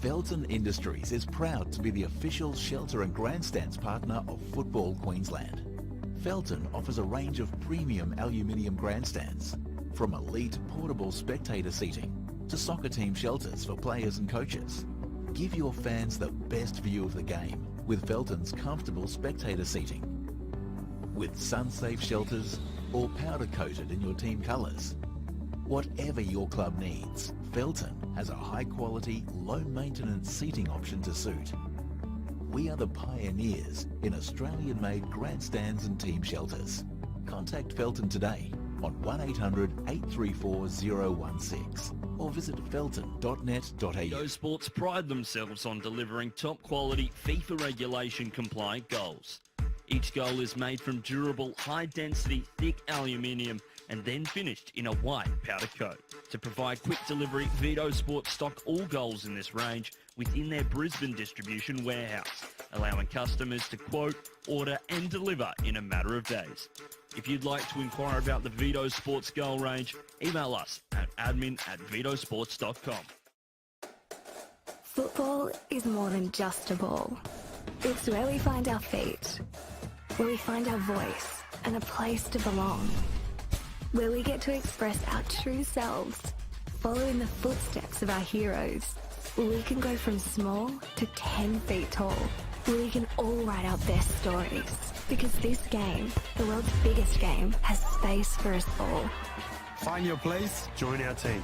Felton Industries is proud to be the official shelter and grandstands partner of Football Queensland. Felton offers a range of premium aluminium grandstands, from elite portable spectator seating to soccer team shelters for players and coaches. Give your fans the best view of the game with Felton's comfortable spectator seating. With sun-safe shelters or powder-coated in your team colours. Whatever your club needs, Felton has a high-quality, low-maintenance seating option to suit. We are the pioneers in Australian-made grandstands and team shelters. Contact Felton today on 1800 834 016 or visit felton.net.au. Vito Sports pride themselves on delivering top-quality FIFA regulation-compliant goals. Each goal is made from durable, high-density, thick aluminium and then finished in a white powder coat. To provide quick delivery, Vito Sports stock all goals in this range within their Brisbane distribution warehouse, allowing customers to quote, order and deliver in a matter of days. If you'd like to inquire about the Vito Sports goal range, email us at admin@vitosports.com. Football is more than just a ball. It's where we find our feet, where we find our voice and a place to belong, where we get to express our true selves, follow in the footsteps of our heroes, where we can go from small to 10 feet tall, where we can all write our best stories. Because this game, the world's biggest game, has space for us all. Find your place, join our team.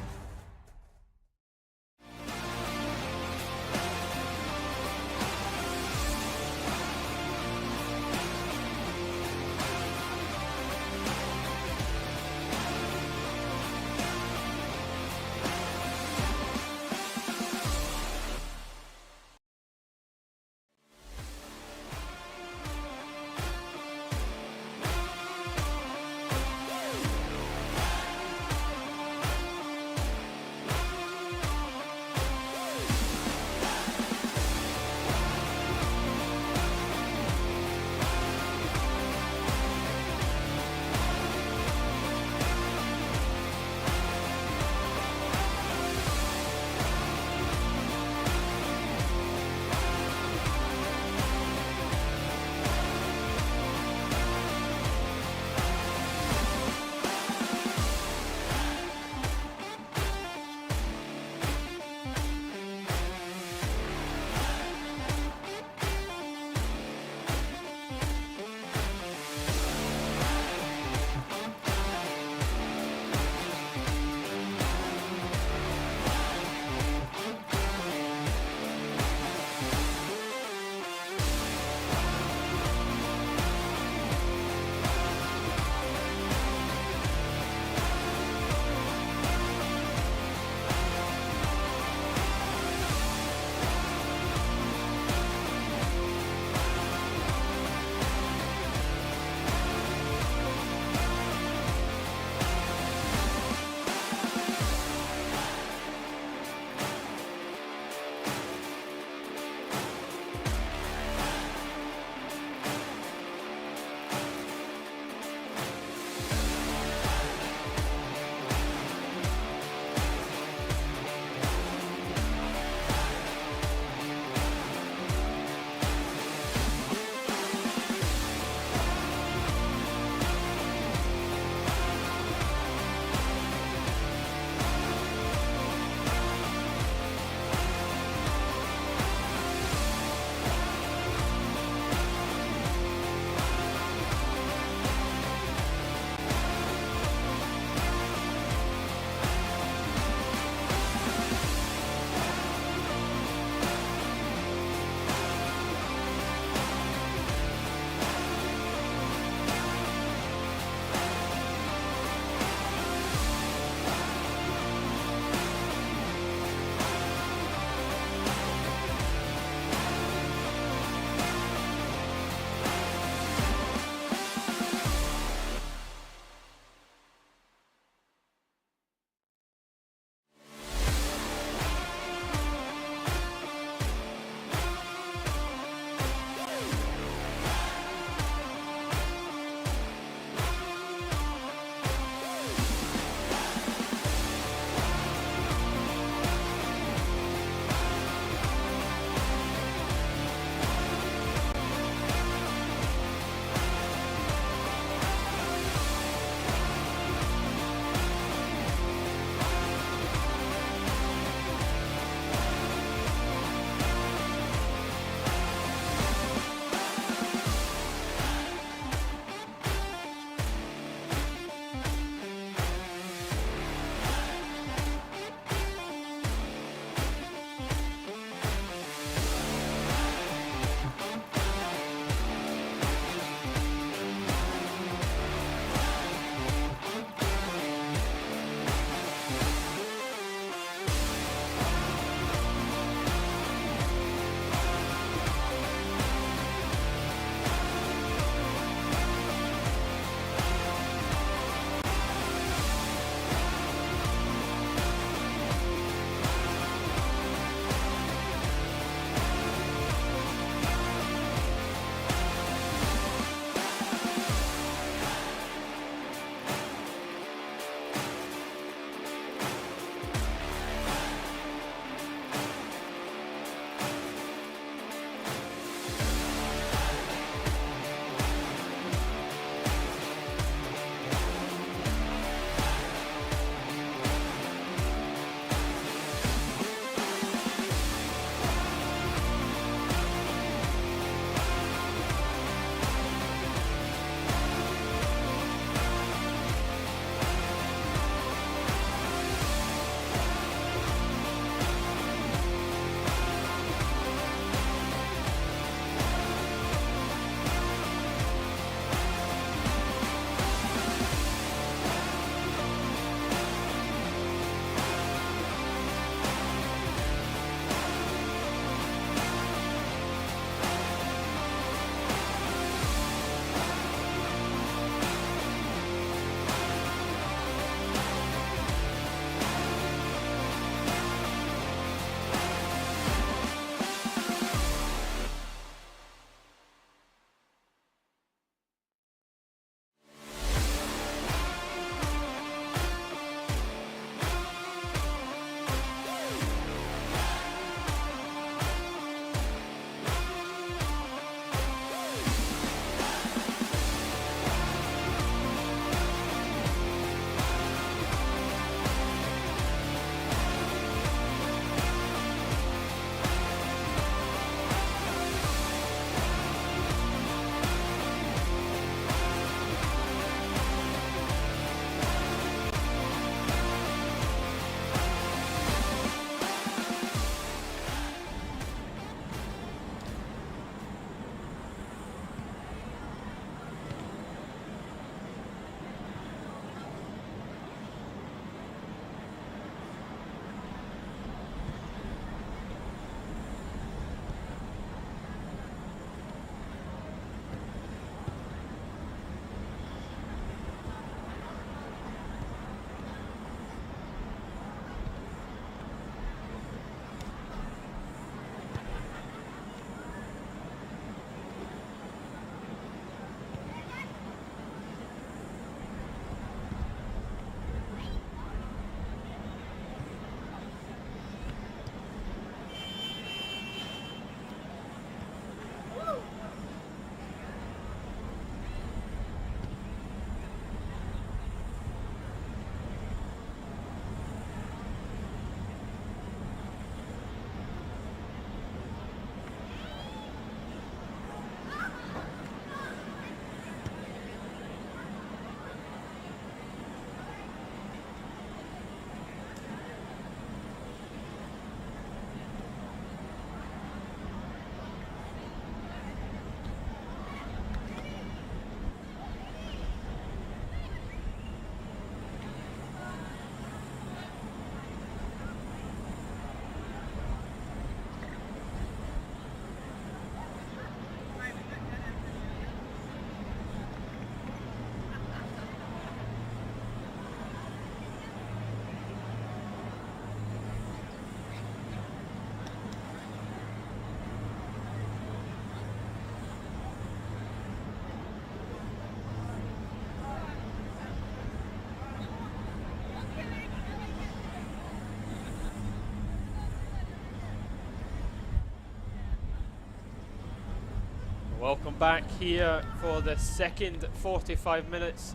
Welcome back here for the second 45 minutes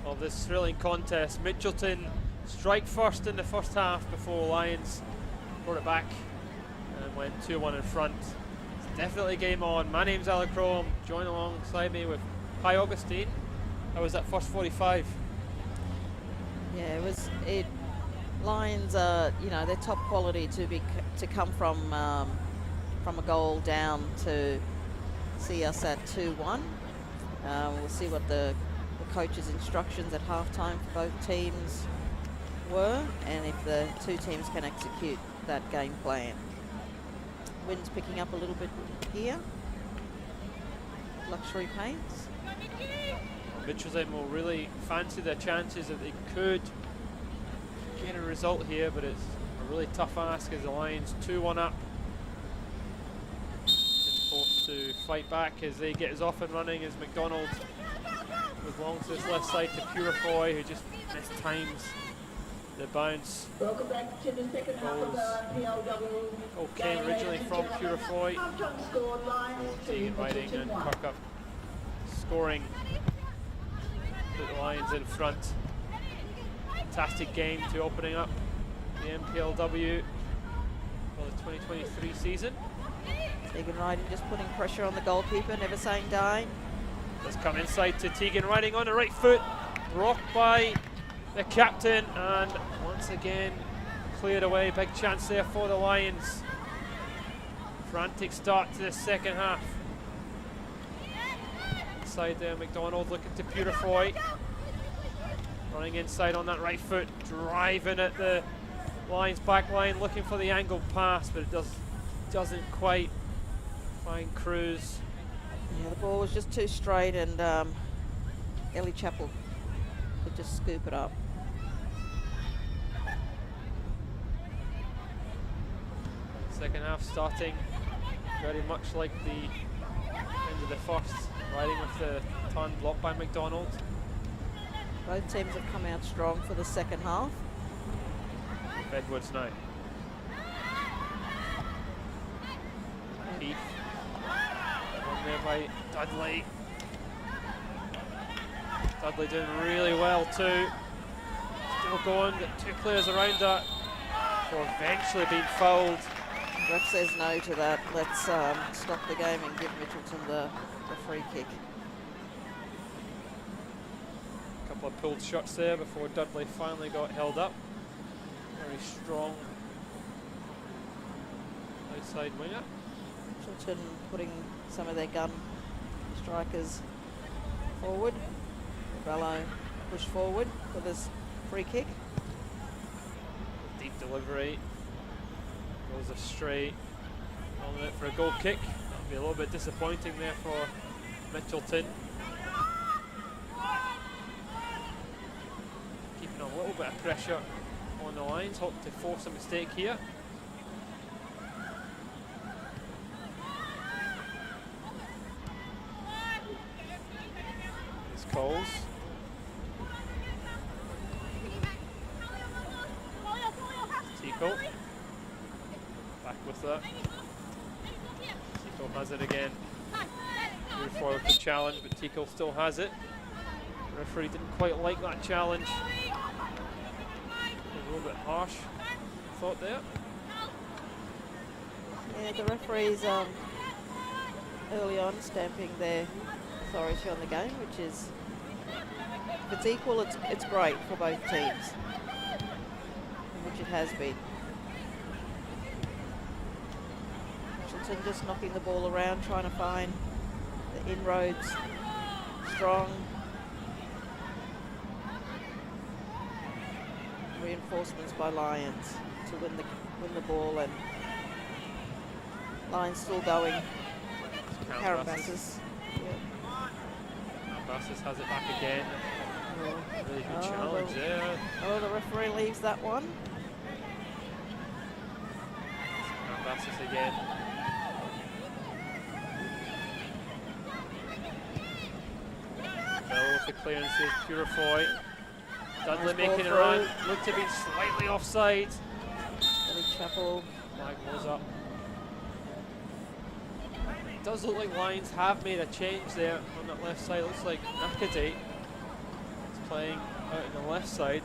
of this thrilling contest. Mitchelton strike first in the first half before Lions brought it back and went 2-1 in front. It's definitely game on. My name's Alec Chrome, joined alongside me with Hi Augustine. How was that first 45? Yeah, Lions, you know, they're top quality to come from a goal down to see us at 2-1. We'll see what the coach's instructions at halftime for both teams were, and if the two teams can execute that game plan. Wind's picking up a little bit here. Luxury Paints. Mitchelton will really fancy their chances that they could get a result here, but it's a really tough ask as the Lions 2-1 up. And forced to fight back as they get us off and running as McDonald with long to this left side to Purifoy, who just mistimes the bounce. Welcome back to the second half of the NPL. Goal came originally from Purifoy. Tegan Whiting and Kirkup scoring. Put the Lions in front. Fantastic game to opening up the NPLW for the 2023 season. Tegan Riding just putting pressure on the goalkeeper, never saying die. Let's come inside to Tegan Riding on the right foot. Blocked by the captain, and once again cleared away. Big chance there for the Lions. Frantic start to the second half. Inside there, McDonald looking to Purifoy. Running inside on that right foot, driving at the Lions back line, looking for the angled pass, but it doesn't quite find Cruz. Yeah, the ball was just too straight, and Ellie Chappell could just scoop it up. Second half starting very much like the end of the first, riding with the ton blocked by McDonald. Both teams have come out strong for the second half. Edwards now. Keith. One there by Dudley. Dudley doing really well too. Still going, got two players around that before eventually being fouled. Ref says no to that. Let's stop the game and give Mitchelton the free kick. Couple of pulled shots there before Dudley finally got held up. Very strong outside winger. Mitchelton putting some of their gun strikers forward. Bello push forward for this free kick. Deep delivery. Goes astray. On it for a goal kick. That'll be a little bit disappointing there for Mitchelton. Keeping a little bit of pressure on the Lions, hope to force a mistake here. It's Coles. Tico. Back with that. Tico has it again. Move forward to challenge, but Tico still has it. The referee didn't quite like that challenge. A little bit harsh, I thought there. Yeah, the referees early on stamping their authority on the game, which is, if it's equal, it's great for both teams, which it has been. Mitchelton just knocking the ball around, trying to find the inroads. Strong. Reinforcements by Lions to win the ball, and Lions still going. Karambassis. Karambassis has it back again. Really good challenge there. Oh, the referee leaves that one. Karambassis again. Bell with the clearances, Purifoy. Dudley making a run, looked to be slightly offside. Ellie Chappell. Flag was up. It does look like Lions have made a change there on that left side. It looks like Nakadate is playing out on the left side.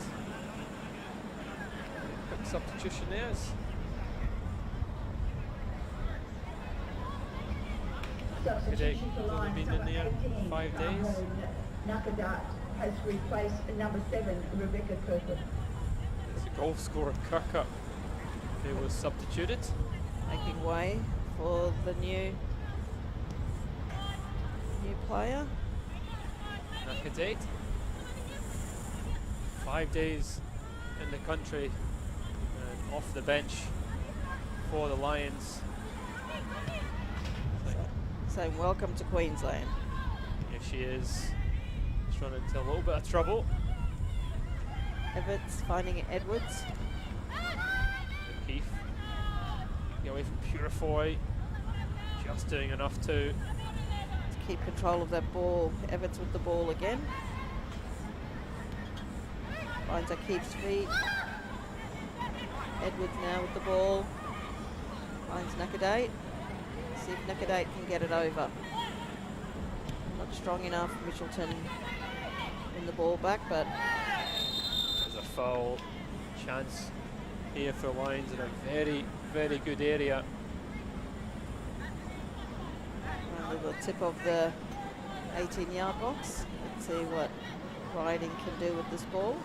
Quick substitution there. Substitution for only Lions, been in number there 18, 5 days. Ahmed Nakadat has replaced number 7, Rebecca Kirkwood. It's a goal scorer, Kirkup, who was substituted. Making way for the new player. Nakadate. 5 days in the country and off the bench for the Lions. Saying welcome to Queensland. Here she is. She's run into a little bit of trouble. Everts finding Edwards. Keith. Get away from Purifoy. Just doing enough to Keep control of that ball. Everts with the ball again. Finds Keith's feet. Edwards now with the ball. Finds Nakadate. See if Nakadate can get it over. Not strong enough. Mitchelton in the ball back, but there's a foul chance here for Lions in a very, very good area. under the tip of the 18-yard box. Let's see what Riding can do with this ball.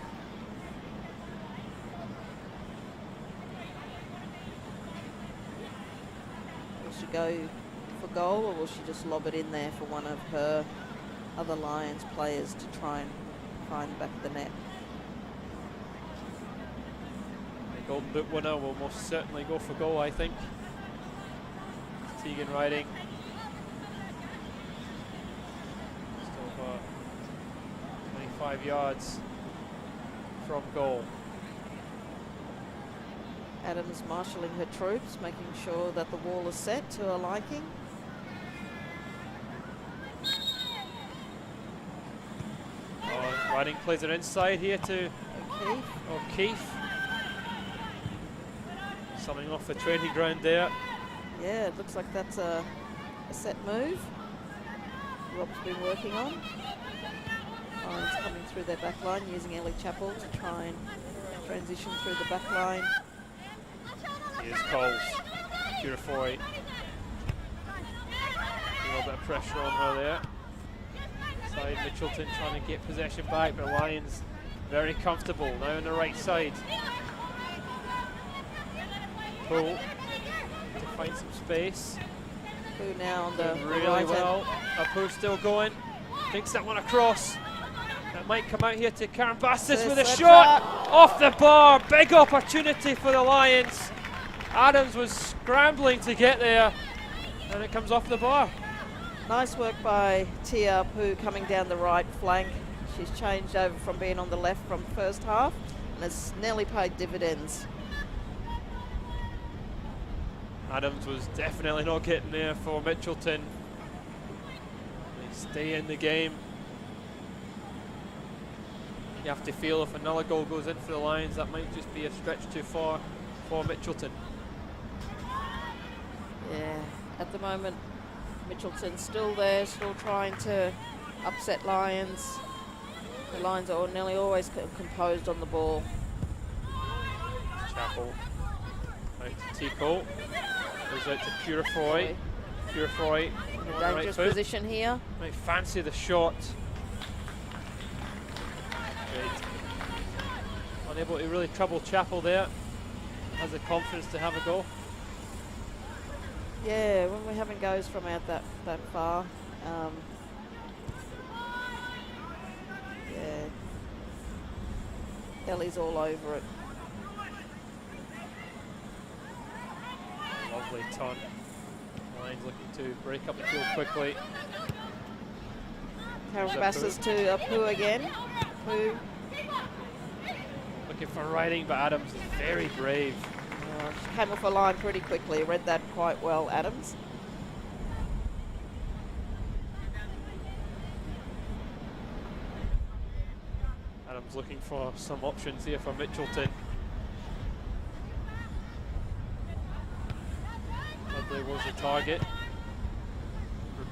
Will she go for goal, or will she just lob it in there for one of her other Lions players to try and find the back of the net? The Golden Boot winner will most certainly go for goal, I think. Tegan Riding. Still about 25 yards from goal. Adams marshalling her troops, making sure that the wall is set to her liking. Riding plays it inside here to O'Keefe. Something off the training ground there. Yeah, it looks like that's a set move Rob's been working on. Lions coming through their back line, using Ellie Chappell to try and transition through the back line. Here's Coles, Purifoy. A little bit of pressure on her there. Side Mitchelton trying to get possession back, but Lions very comfortable now on the right side. Poole to find some space. Poole now on the really right well. Poole still going. Thinks that one across. That might come out here to Karen Bastis with a shot off the bar. Big opportunity for the Lions. Adams was scrambling to get there, and it comes off the bar. Nice work by Tia Poo coming down the right flank. She's changed over from being on the left from first half, and has nearly paid dividends. Adams was definitely not getting there for Mitchelton. They stay in the game. You have to feel if another goal goes in for the Lions, that might just be a stretch too far for Mitchelton. Yeah, at the moment, Mitchelton's still there, still trying to upset Lions. The Lions are nearly always composed on the ball. Chappell out to Tico. Goes out to Purifoy. Purifoy in a dangerous position here. Might fancy the shot. Great. Unable to really trouble Chappell there. Has the confidence to have a go. Yeah, when we're having goes from out that far. Yeah. Ellie's all over it. Lovely ton. Lions looking to break up the field quickly. Karen Bassis to Apu again. Apu. Looking for Riding, but Adams is very brave. She came off a line pretty quickly. Read that quite well, Adams. Adams looking for some options here for Mitchelton. Dudley was the target.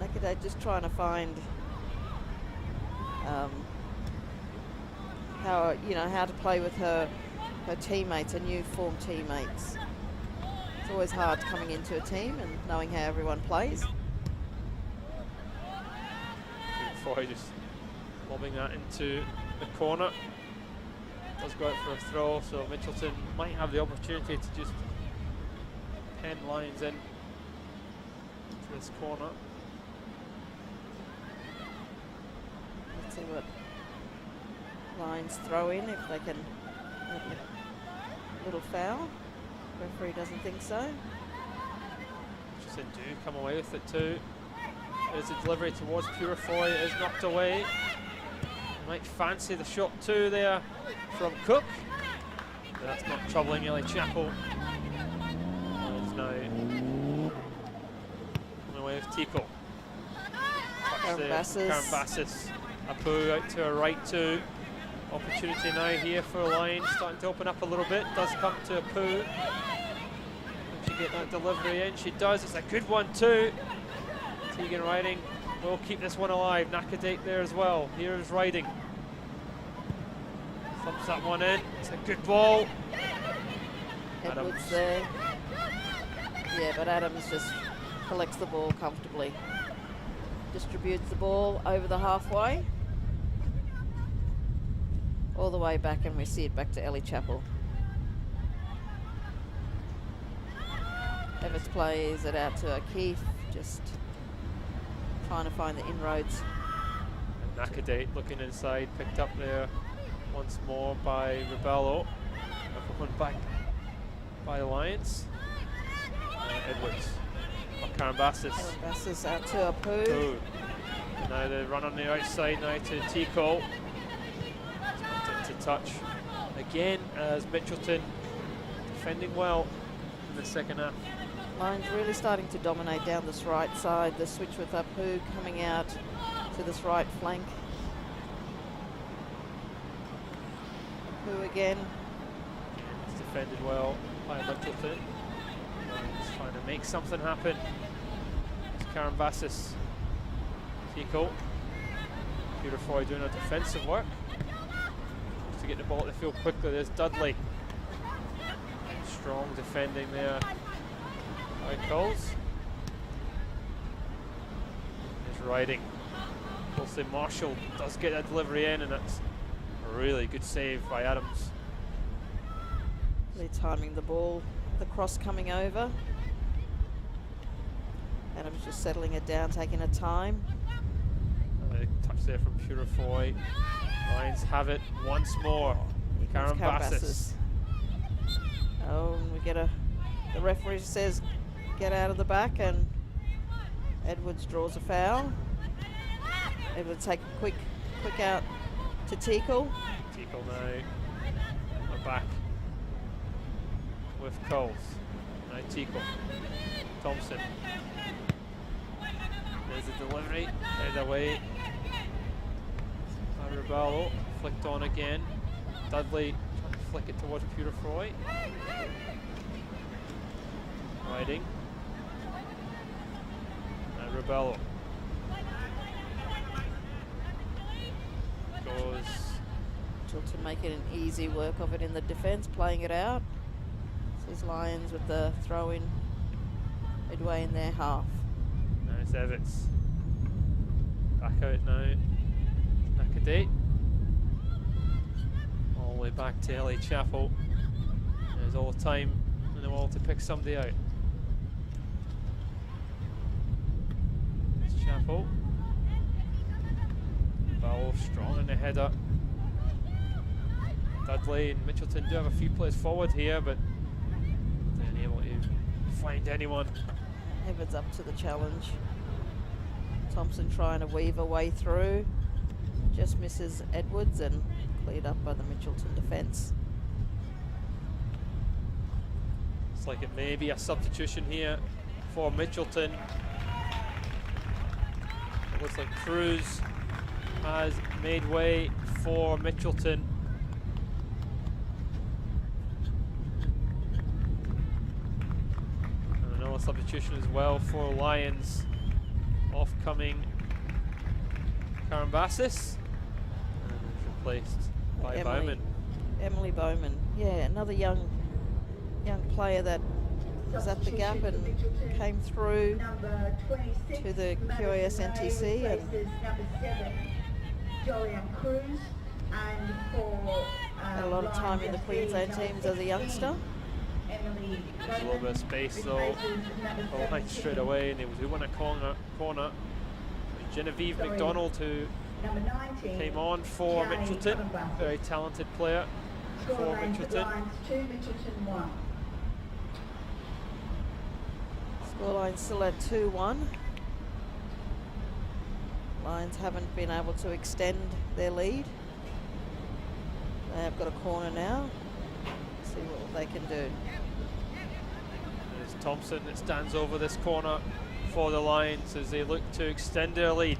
Nakaday just trying to find how to play with her teammates, her new form teammates. It's always hard coming into a team and knowing how everyone plays. Foy just lobbing that into the corner. Does go out for a throw, so Mitchelton might have the opportunity to just pen Lions in to this corner. Let's see what Lions throw in, if they can have a little foul. Referee doesn't think so. Mitchelton do come away with it too. There's a delivery towards Purifoy, it is knocked away. Might fancy the shot too there from Cook. But that's not troubling Ellie Chapel. It's now on the way of Tico. Karambassis. Apu out to her right too. Opportunity now here for Lions, starting to open up a little bit. Does come to Apu. Can she get that delivery in? She does. It's a good one too. Tegan Riding will keep this one alive. Nakadate there as well. Here's Riding. Thumps that one in. It's a good ball. Edwards there. Yeah, but Adams just collects the ball comfortably. Distributes the ball over the halfway. All the way back, and we see it back to Ellie Chapel. Evans plays it out to O'Keefe, just trying to find the inroads. And Nakadate looking inside, picked up there once more by Rebello. Everyone back by the Lions. Edwards. Karambassis. Karambassis out to Apu. Now they run on the outside now to Tico. To touch again as Mitchelton defending well in the second half. Lions really starting to dominate down this right side. The switch with Apu coming out to this right flank. Apu again. It's defended well by Mitchelton. Lions trying to make something happen. It's Karambassis. Tico. Purifoy doing a defensive work. To get the ball to the field quickly. There's Dudley. Strong defending there. Calls. There's Riding. We'll Marshall does get that delivery in, and that's a really good save by Adams. Really timing the ball, the cross coming over. Adams just settling it down, taking her time. Touch there from Purifoy. Lions have it once more. Karambassis. Oh, and we get the referee says get out of the back, and Edwards draws a foul. Edwards take a quick out to Tico. Tico now. We're back with Coles. Now Tico. Thompson. There's the delivery. Head away. Rebello. Flicked on again. Dudley trying to flick it towards Purifoy. Riding. And Rebello. Goes. To make it an easy work of it in the defence, playing it out. This is Lions with the throw in midway in their half. Now it's Evans. Back out now. Nakadate. All the way back to Ellie Chapel. There's all the time in the world to pick somebody out. It's Chapel. Ball strong in the header. Dudley and Mitchelton do have a few players forward here, but they're unable to find anyone. Evans up to the challenge. Thompson trying to weave her way through. Just misses Edwards and cleared up by the Mitchelton defence. It's like it may be a substitution here for Mitchelton. It looks like Cruz has made way for Mitchelton. And another substitution as well for Lions. off-coming Karambassis, and is replaced by Bowman. Emily Bowman. Yeah, another young player that was at the gap and came through to the QAS NTC. And had a lot of time in the Queensland teams as a youngster. There's a little bit of space though. Line straight away, and they won a corner. Genevieve McDonald, who came on for Mitchelton, very talented player for Mitchelton. Scoreline still at 2-1. Lions haven't been able to extend their lead. They have got a corner now. See what they can do. There's Thompson that stands over this corner for the Lions as they look to extend their lead.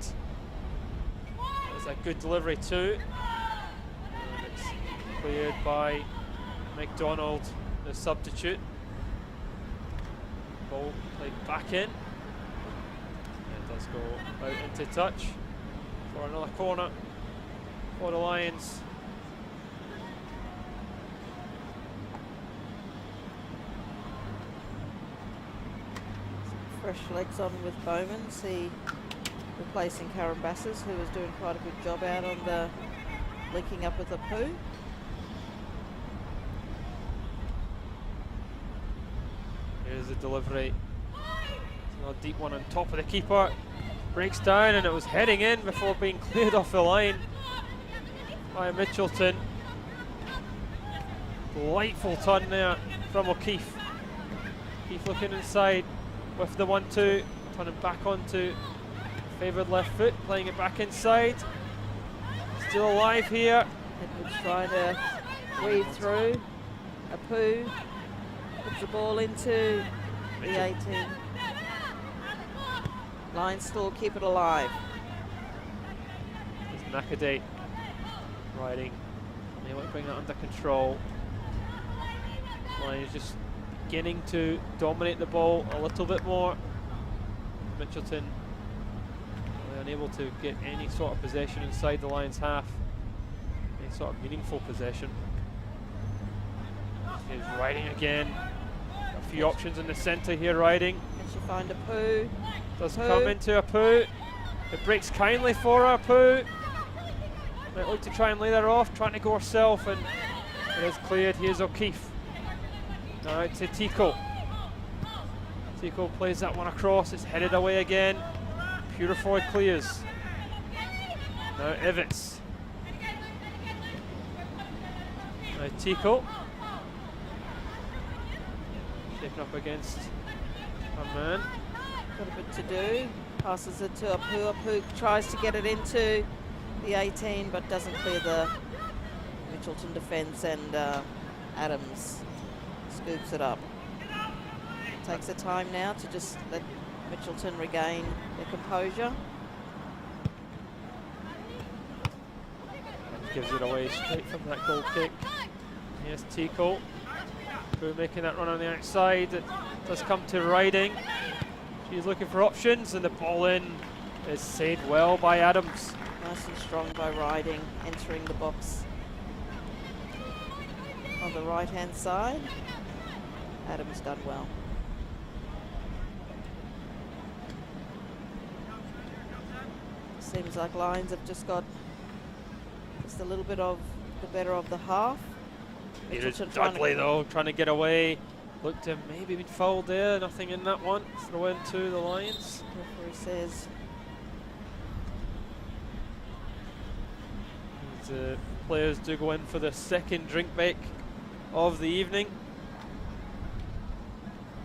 There's a good delivery too. And it's cleared by McDonald, the substitute. Ball played back in. It does go out into touch for another corner for the Lions. Fresh legs on with Bowman, replacing Karambassis, who was doing quite a good job out on the linking up with the poo. Here's the delivery. A deep one on top of the keeper. Breaks down, and it was heading in before being cleared off the line by Mitchelton. Delightful turn there from O'Keefe. O'Keefe looking inside with the 1-2, turning back onto favoured left foot, playing it back inside. Still alive here. Edwards trying to weave through. Apu puts the ball into the 18. Lions still keep it alive. There's Nakaday riding. They want to bring that under control. Lions just beginning to dominate the ball a little bit more. Mitchelton really unable to get any sort of possession inside the Lions half. Any sort of meaningful possession. He's riding again. A few options in the centre here riding. Can she find Apu? Does come into Apu. It breaks kindly for her, Apu. Might look to try and lay that off, trying to go herself, and it is cleared. Here's O'Keefe. Now to Tico. Tico plays that one across, it's headed away again. Purifoy clears. Now Ivets. Now Tico. Shaping up against a man. Got a bit to do. Passes it to Apu. Apu tries to get it into the 18, but doesn't clear the Mitchelton defence, and Adams scoops it up. Takes the time now to just let Mitchelton regain their composure. Gives it away straight from that goal kick. Here's Tico. Who making that run on the outside. It does come to riding. She's looking for options, and the ball in is saved well by Adams. Nice and strong by riding, entering the box on the right hand side. Adams done well. Seems like Lions have just got just a little bit of the better of the half. Here's Dudley though, trying to get away. Looked to maybe been fouled there, nothing in that one. Throw in to the Lions. Referee says. The players do go in for the second drink break of the evening.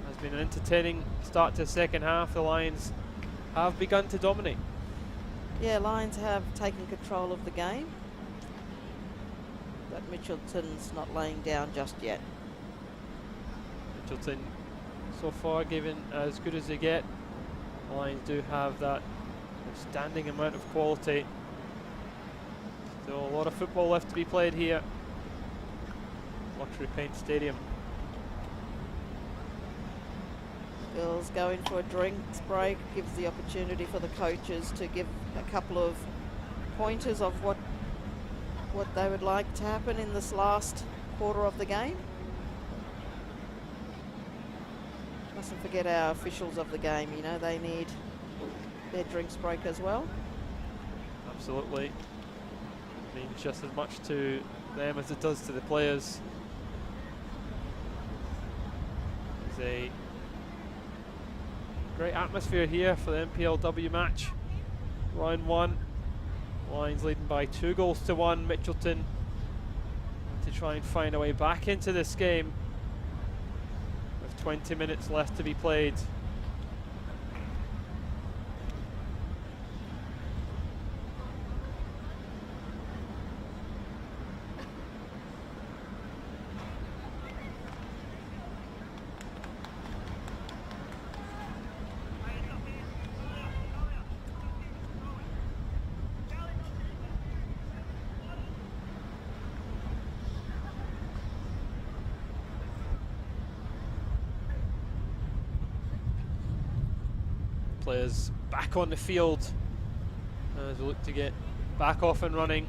Has been an entertaining start to the second half. The Lions have begun to dominate. Yeah, Lions have taken control of the game, but Mitchelton's not laying down just yet. Mitchelton so far given as good as they get. The Lions do have that outstanding amount of quality. Still a lot of football left to be played here. Luxury Paint Stadium. Girls go in for a drinks break, gives the opportunity for the coaches to give a couple of pointers of what they would like to happen in this last quarter of the game. Mustn't forget our officials of the game, you know, they need their drinks break as well. Absolutely. It means just as much to them as it does to the players. There's a great atmosphere here for the NPLW match. Round 1. Lions leading by 2-1. Mitchelton to try and find a way back into this game with 20 minutes left to be played. Players back on the field as we look to get back off and running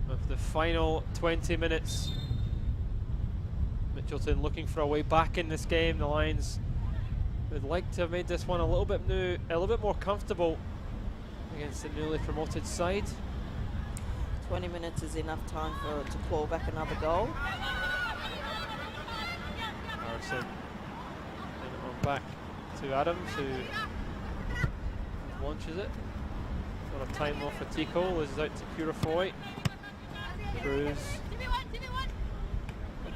with the final 20 minutes. Mitchelton looking for a way back in this game. The Lions would like to have made this one a little bit more comfortable against the newly promoted side. 20 minutes is enough time to claw back another goal. Harrison sending it on back to Adams, who launches it. Got a time off for Tico. Loses out to Purifoy. Cruz.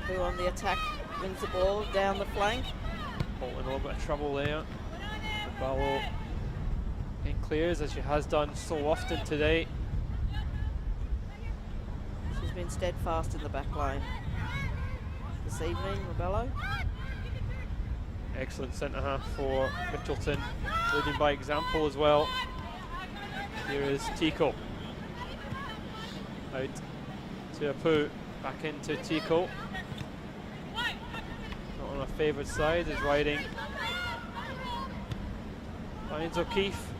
Who on the attack wins the ball down the flank. Bolton in a little bit of trouble there. Ballo getting clears as she has done so often today. She's been steadfast in the back line this evening, Rebello. Excellent centre half for Mitchelton, leading by example as well. Here is Tico. Out to Apu, back into Tico. Not on a favoured side, is riding. Finds O'Keefe.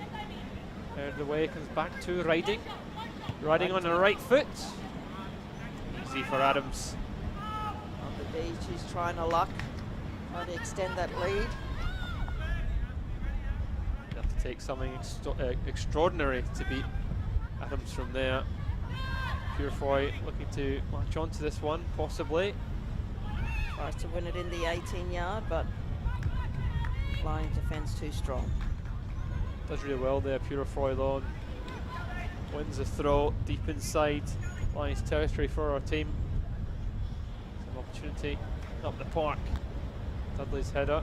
Out of the way, comes back to riding. Riding on the right foot. Easy for Adams. On the D, she's trying to luck. Trying to extend that lead. You have to take something extraordinary to beat Adams from there. Purifoy looking to latch on to this one, possibly. Tries to win it in the 18-yard, but Lions defence too strong. Does really well there, Purifoy though. Wins the throw deep inside Lions territory for our team. Some opportunity up the park. Dudley's header.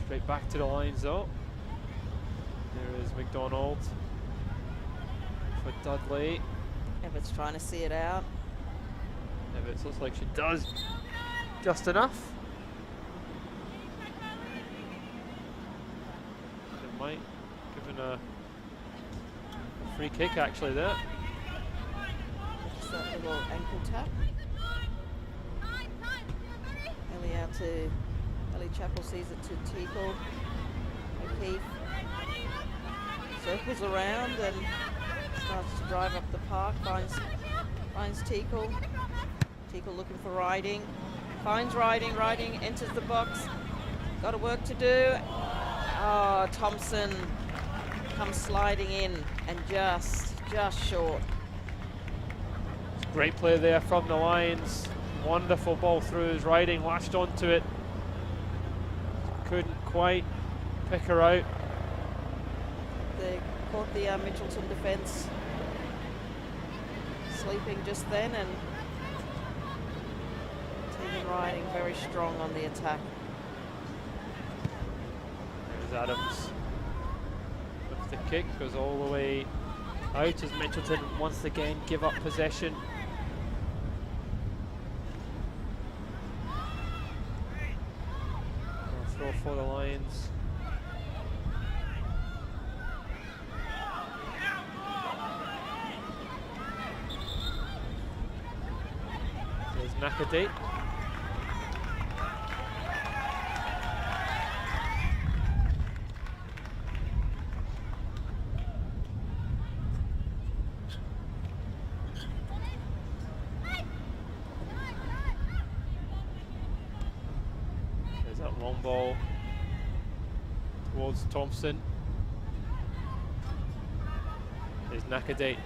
Straight back to the Lions though. There is McDonald for Dudley. Everett's trying to see it out. Everett looks like she does just enough. It might given a free kick actually there. Just that little ankle tap. Ellie out to Ellie Chappell, sees it to Tico. O'Keefe circles around and starts to drive up the park. Finds Tico. Tico looking for Riding. Finds Riding. Riding enters the box. Got a work to do. Oh, Thompson comes sliding in and just short. Great play there from the Lions. Wonderful ball through his Riding, latched onto it. Couldn't quite pick her out. They caught the Mitchelton defence sleeping just then, and Tegan Riding very strong on the attack. There's Adams with the kick, goes all the way out as Mitchelton once again give up possession. Throw for the Lions. There's Nakadate. long ball towards Thompson. There's Nakadate.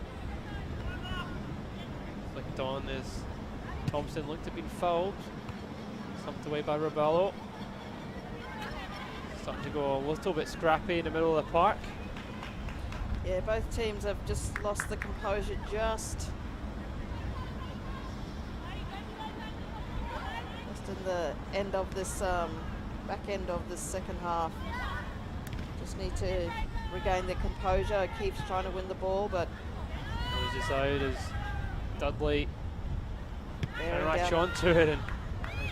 Flicked on as Thompson looked to have been fouled. Thumped away by Raballo. Starting to go a little bit scrappy in the middle of the park. Yeah, both teams have just lost the composure just in the end of this, back end of this second half. Just need to regain their composure. Keeps trying to win the ball, but Loses out as Dudley bearing latch down. onto it, and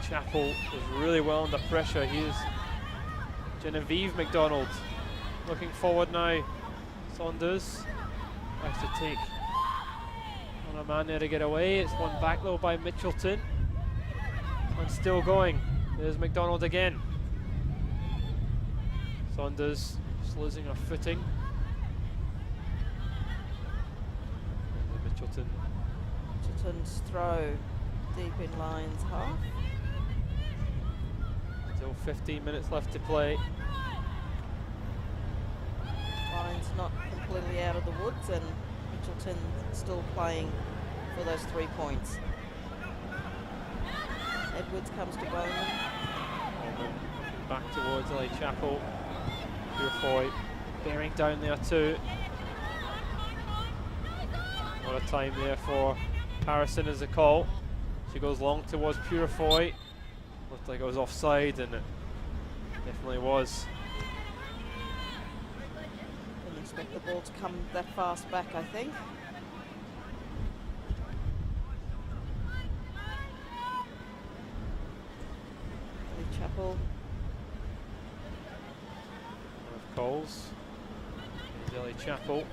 Chapel was really well under pressure. Here's Genevieve McDonald looking forward now. Saunders has to take on a man there to get away. It's won back though by Mitchelton. And still going. There's McDonald again. Saunders just losing her footing. And Mitchelton's throw deep in Lions half. Still 15 minutes left to play. Lions not completely out of the woods, and Mitchelton still playing for those 3 points. Edwards comes to Bowman. Bowman back towards LA Chapel. Purefoy bearing down there too. What a time there for Harrison as a call. She goes long towards Purefoy. Looked like it was offside, and it definitely was. Didn't expect the ball to come that fast back, I think. Chapel. Of Coles. Here's Ellie Chapel.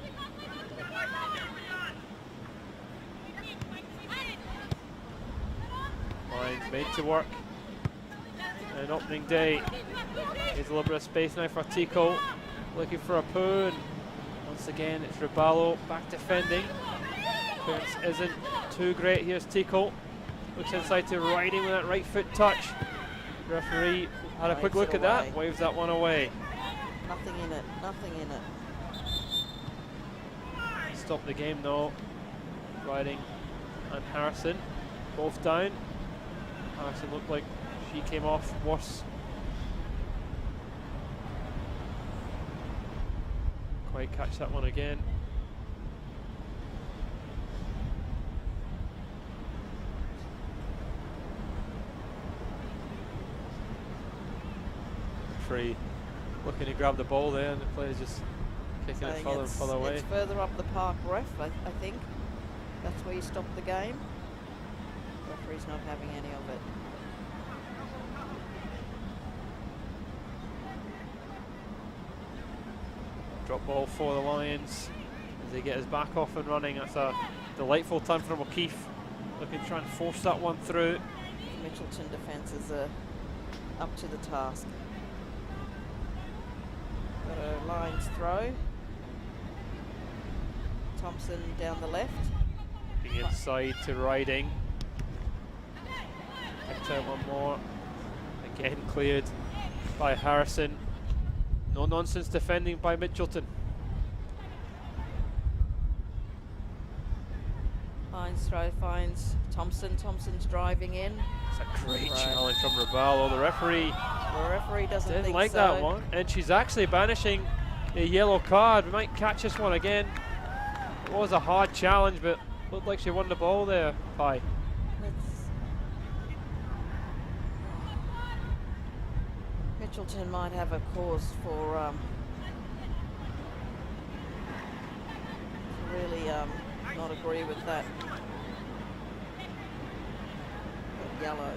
Lions made to work. An opening day. Here's a little bit of space now for Tico. Looking for a poo, and once again it's Raballo back defending. Clearance isn't too great. Here's Tico. Looks inside to Riding with that right foot touch. Referee had a quick look at that, waves that one away. Nothing in it, nothing in it. Stop the game though. Riding and Harrison both down. Harrison looked like she came off worse. Quite catch that one again. Free, looking to grab the ball there, and the player's just kicking it further and further away. It's further up the park, ref, I think. That's where you stop the game. The referee's not having any of it. Drop ball for the Lions as they get his back off and running. That's a delightful time from O'Keefe. Looking to try and force that one through. Mitchelton defence is up to the task. Got a Lions throw. Thompson down the left. Looking inside to Riding. Picked out one more. Again cleared by Harrison. No nonsense defending by Mitchelton. Lions throw finds Thompson. Thompson's driving in. It's a great challenge from Raballo. The referee doesn't didn't think like so. that one, and she's actually banishing a yellow card. We might catch this one again. It was a hard challenge, but looked like she won the ball there. Pi. Mitchelton might have a cause for really not agree with that. Yellow.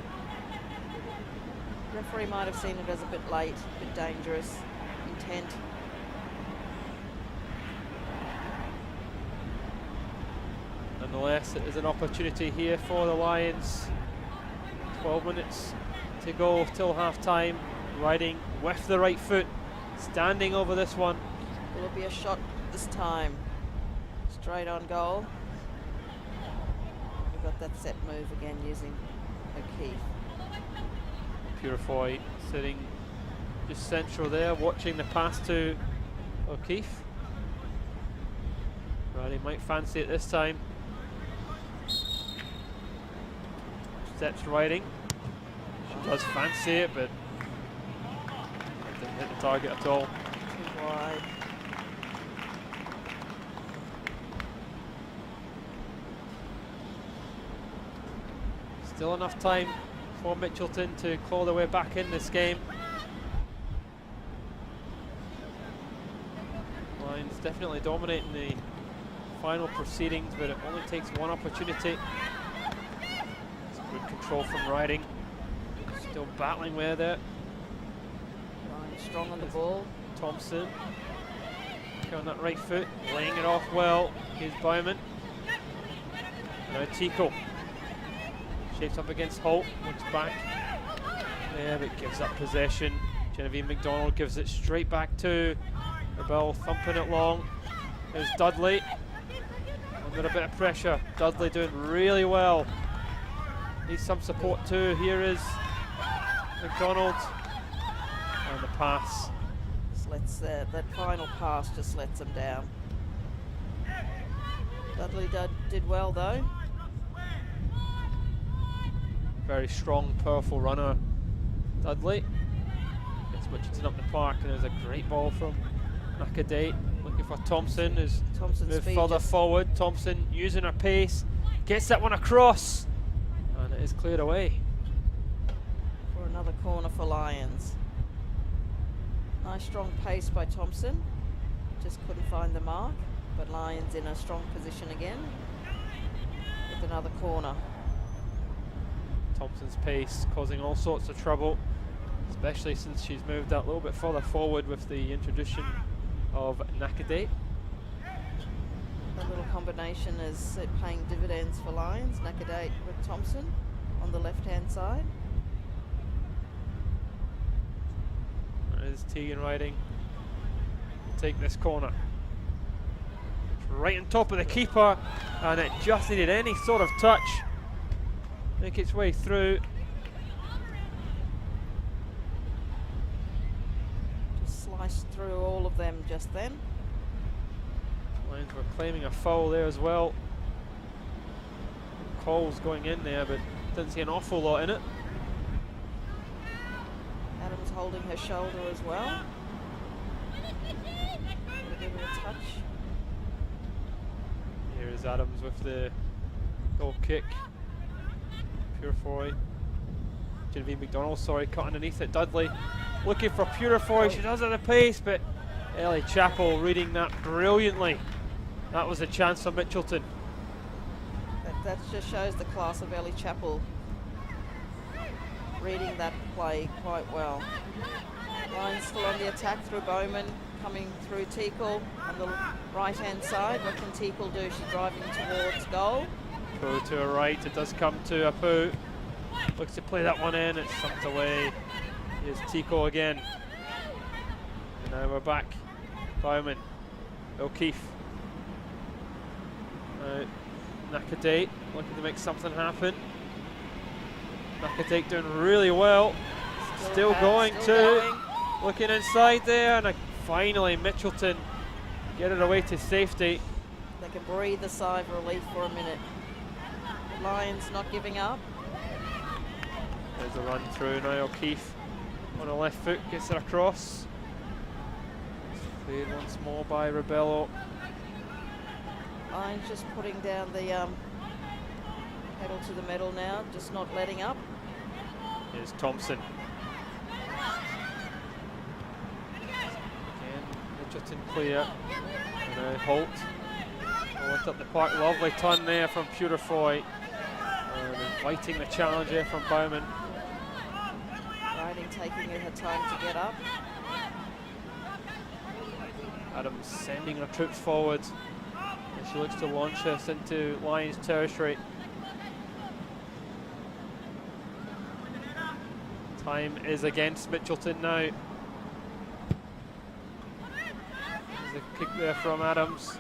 Referee might have seen it as a bit late, a bit dangerous, intent. Nonetheless, it is an opportunity here for the Lions. 12 minutes to go till half time. Riding with the right foot, standing over this one. Will it be a shot this time? Straight on goal. We've got that set move again using O'Keefe. Purefoy sitting Just central there, watching the pass to O'Keefe. Riley might fancy it this time. Steps riding. She does fancy it, but didn't hit the target at all. Too wide. Still enough time for Mitchelton to claw their way back in this game. Lions definitely dominating the final proceedings, but it only takes one opportunity. It's good control from Riding. Still battling with it. Ryan strong on the ball. Thompson on that right foot, laying it off well. Here's Bowman. Now Tico. Shapes up against Holt, looks back. Yeah, but gives up possession. Genevieve McDonald gives it straight back to Rebel, thumping it long. There's Dudley. Under a bit of pressure. Dudley doing really well. Needs some support too. Here is McDonald. And the pass. Just lets that final pass just lets them down. Dudley did well though. Very strong, powerful runner, Dudley. Gets Mitchelton up the park, and there's a great ball from Nakadate. Looking for Thompson, who's moved further forward. Thompson using her pace, gets that one across, and it is cleared away. For another corner for Lions. Nice strong pace by Thompson. Just couldn't find the mark, but Lions in a strong position again with another corner. Thompson's pace causing all sorts of trouble, especially since she's moved that little bit further forward with the introduction of Nakadate. That little combination is paying dividends for Lions. Nakadate with Thompson on the left-hand side. There's Tegan Riding. Take this corner. It's right on top of the keeper, and it just needed any sort of touch. Make its way through. Just sliced through all of them just then. Lions were claiming a foul there as well. Calls going in there, but didn't see an awful lot in it. Adams holding her shoulder as well. A bit of a touch. Here is Adams with the goal kick. Purefoy. Genevieve McDonald, sorry, cut underneath it. Dudley looking for Purefoy. She does have the pace, but Ellie Chappell reading that brilliantly. That was a chance for Mitchelton. That just shows the class of Ellie Chappell. Reading that play quite well. Lions still on the attack through Bowman, coming through Teakle on the right-hand side. What can Teakle do? She's driving towards goal. Apu to her right, it does come to Apu. Looks to play that one in, it's sucked away. Here's Tico again. And now we're back. Bowman, O'Keefe. Nakadate looking to make something happen. Nakadate doing really well. Still going. Looking inside there, and finally Mitchelton get it away to safety. They can breathe a sigh of relief for a minute. Lions not giving up. There's a run through now. O'Keefe on the left foot gets it across. It's cleared once more by Rebello. Lions just putting down the pedal to the metal now, just not letting up. Here's Thompson. Again, Mitchelton clear. And Holt. Lift up the park. Lovely turn there from Purefoy. And inviting the challenge here from Bowman. Riding taking her time to get up. Adams sending her troops forward. And she looks to launch us into Lions territory. Time is against Mitchelton now. There's a kick there from Adams.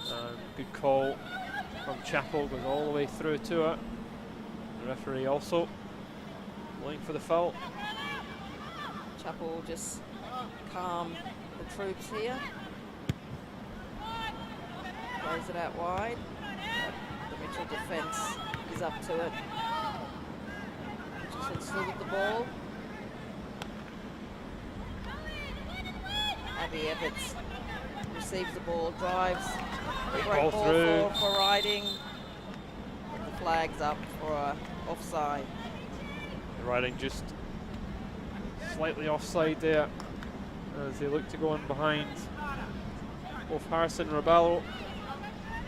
And good call from Chappell, goes all the way through to her. The referee also going for the foul. Chapel will just calm the troops here. Plays it out wide. The Mitchell defence is up to it. Mitchelton still with the ball. Abby Everts receives the ball, drives. Great Great ball ball through. for Riding. But the flag's up for offside. Riding just slightly offside there as they look to go in behind. Both Harrison and Rebello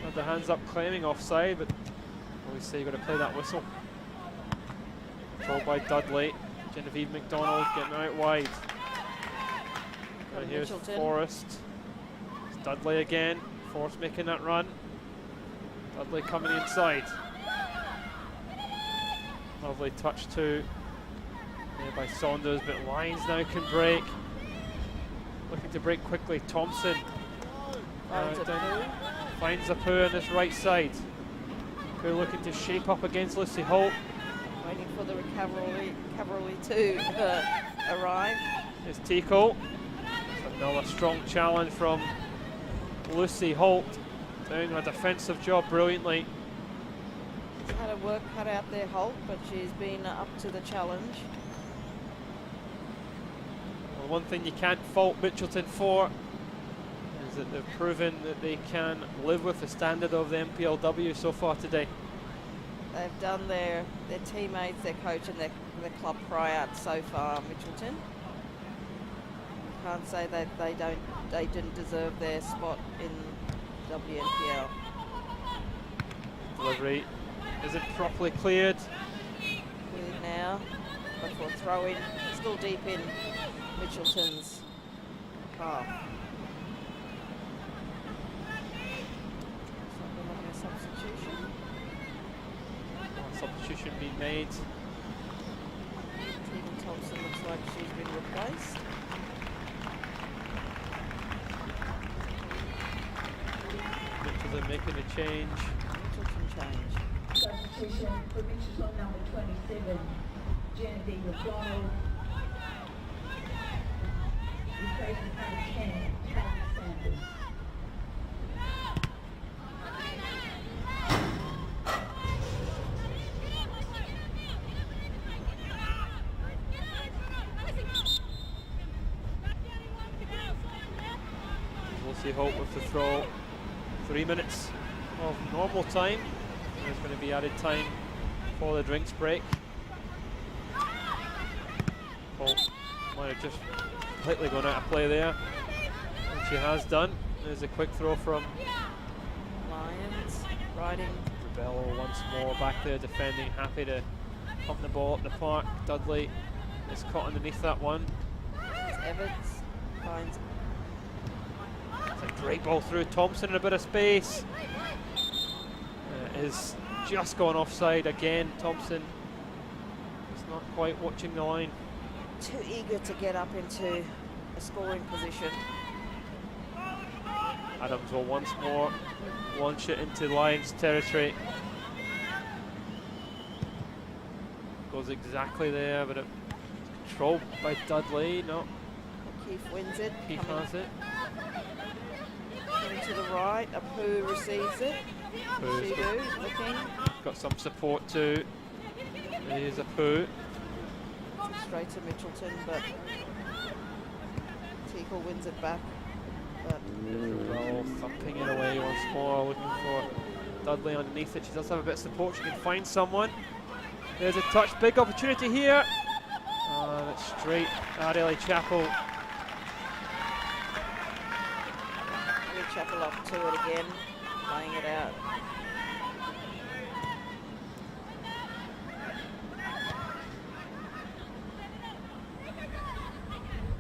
had their hands up claiming offside, but always say you've got to play that whistle. Controlled by Dudley. Genevieve McDonald getting out wide. And here's Mitchelton. Forrest. It's Dudley again. Forrest making that run. Dudley coming inside. Lovely touch too there by Saunders, but Lyons now can break. Looking to break quickly. Thompson finds Apu on this right side. Apu looking to shape up against Lucy Holt. Waiting for the cavalry to arrive. Here's Tico. Another strong challenge from Lucy Holt, doing a defensive job brilliantly. She's had her work cut out there, Holt, but she's been up to the challenge. Well, one thing you can't fault Mitchelton for is that they've proven that they can live with the standard of the NPLW so far today. They've done their teammates, their coach and their club proud so far, Mitchelton. Can't say that they didn't deserve their spot in WNPL. Delivery isn't properly cleared. Cleared now, but for throw-in, still deep in Mitchelton's half. So we're having a substitution. Substitution being made. Tegan Thompson looks like she's been replaced. Mitchelton making a change. Mitchelton change. Substitution for Mitchelton number 27, Genevieve McDonald. Replacing number 10, Kate Sanders. Lucy Holt with the throw. 3 minutes of normal time. There's going to be added time for the drinks break. Holt might have just completely gone out of play there, and she has done. There's a quick throw from Lyons, Riding. Rebello once more back there defending, happy to pump the ball up the park. Dudley is caught underneath that one. Everts finds It's a great ball through. Thompson in a bit of space. Is just gone offside again. Thompson is not quite watching the line. too eager to get up into a scoring position. Adams will once more launch it into Lions territory. Goes exactly there, but it's controlled by Dudley. No, Keith wins it. Keith has it. Coming to the right, Apu receives it. Apu's Shidu looking. got some support too. Here's Apu. Straight to Mitchelton, but Teagle wins it back. But Well, thumping it away once more, looking for Dudley underneath it. She does have a bit of support. She can find someone. There's a touch, big opportunity here. And it's straight at Ellie Chapel. Chapel up to it again, laying it out.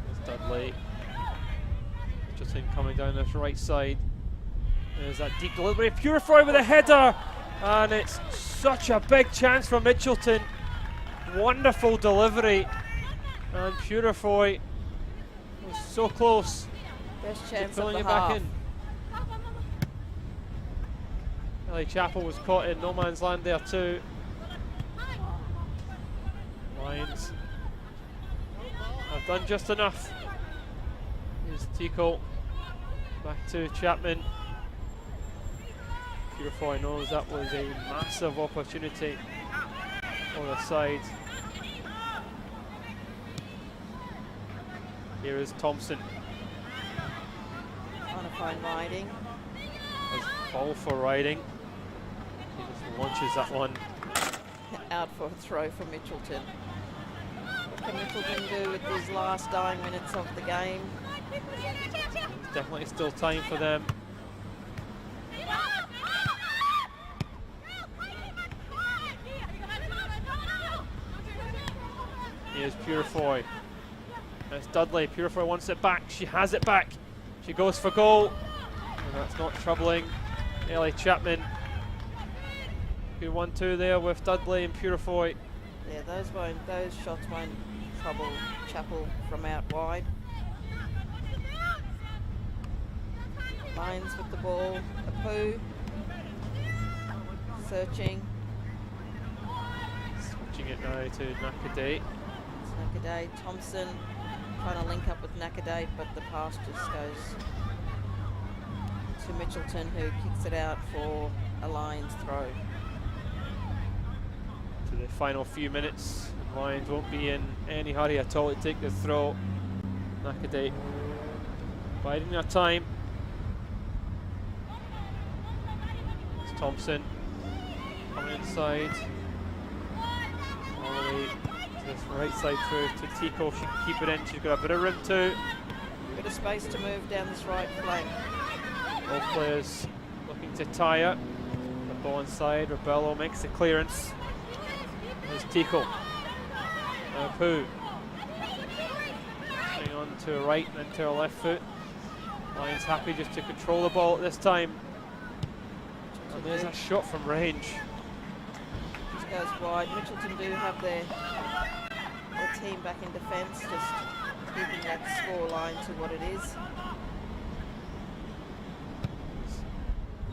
There's Dudley. Just him coming down this right side. There's that deep delivery. Purifoy with a header. And it's such a big chance for Mitchelton. Wonderful delivery. And Purifoy was so close. Best chance of Pulling the it half. back in. Ellie Chapel was caught in no man's land there too. Lions have done just enough. Here's Tico. Back to Chapman. Purefoy knows that was a massive opportunity on the side. Here is Thompson. Trying to find Riding. There's ball for Riding. He just launches that one. Out for a throw for Mitchelton. What can Mitchelton do with these last dying minutes of the game? There's definitely still time for them. Here's Purefoy. That's Dudley. Purefoy wants it back. She has it back. She goes for goal. And that's not troubling Ellie Chapman. Good 1-2 there with Dudley and Purefoy. Yeah, those shots won't trouble Chapel from out wide. Lions with the ball. Apu. Searching. Switching it now to Nakaday. It's Nakaday. Thompson trying to link up with Nakaday, but the pass just goes to Mitchelton, who kicks it out for a Lions throw. To the final few minutes. Lions won't be in any hurry at all to take the throw. Nakaday biding their time. It's Thompson coming inside. All the way to this right side through to Tico. She can keep it in. She's got a bit of room too. Bit of space to move down this right flank. Both players looking to tire. The ball inside. Rebello makes the clearance. There's Tico. Pooh. Hang on to her right and then to her left foot. Lions happy just to control the ball at this time. And there's a shot from range. Just goes wide. Mitchelton do have their team back in defence, just keeping that score line to what it is.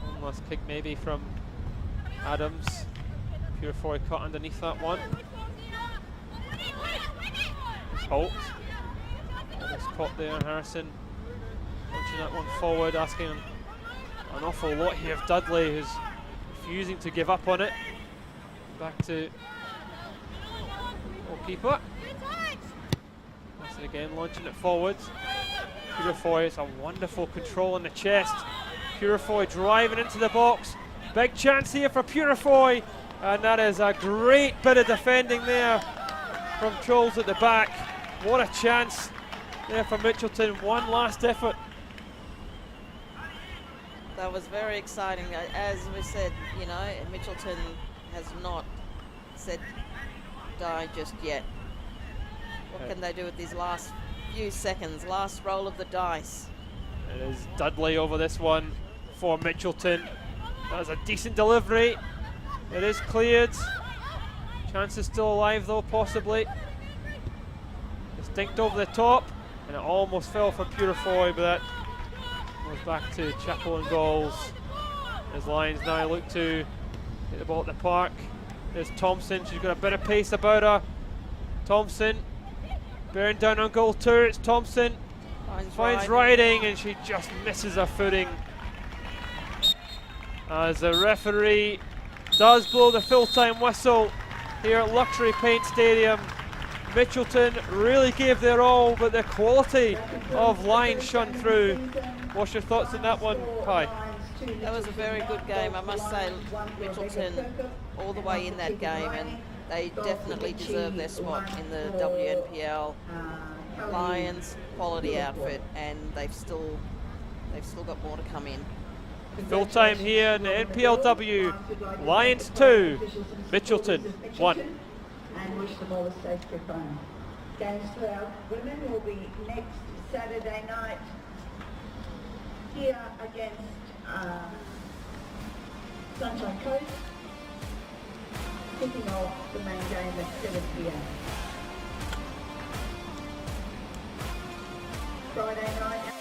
One last kick maybe from Adams. Purefoy caught underneath that one. It's Holt. Almost caught there. Harrison launching that one forward, asking an awful lot here of Dudley, who's refusing to give up on it. Back to goalkeeper. That's it again, launching it forward. Purefoy, it's a wonderful control on the chest. Purefoy driving into the box. Big chance here for Purefoy. And that is a great bit of defending there from Trolls at the back. What a chance there for Mitchelton. One last effort. That was very exciting. As we said, you know, Mitchelton has not said die just yet. What can they do with these last few seconds? Last roll of the dice. It is Dudley over this one for Mitchelton. That was a decent delivery. It is cleared. Chance is still alive though, possibly. Distinct over the top, and it almost fell for Purefoy, but that goes back to Chapel and goals. As Lions now look to hit the ball at the park. There's Thompson, she's got a bit of pace about her. Thompson bearing down on goal two. It's Thompson. Finds Riding, and she just misses her footing. As the referee does blow the full-time whistle here at Luxury Paint Stadium. Mitchelton really gave their all, but the quality of Lions shone through. What's your thoughts on that one, Kai? That was a very good game. I must say, Mitchelton all the way in that game, and they definitely deserve their spot in the WNPL. Lions, quality outfit, and they've still got more to come in. Full time here in the NPLW. Lions 2, Mitchelton 1. And wish them all a safe trip home. Games for our women will be next Saturday night here against Sunshine Coast, kicking off the main game at 7 p.m. Friday night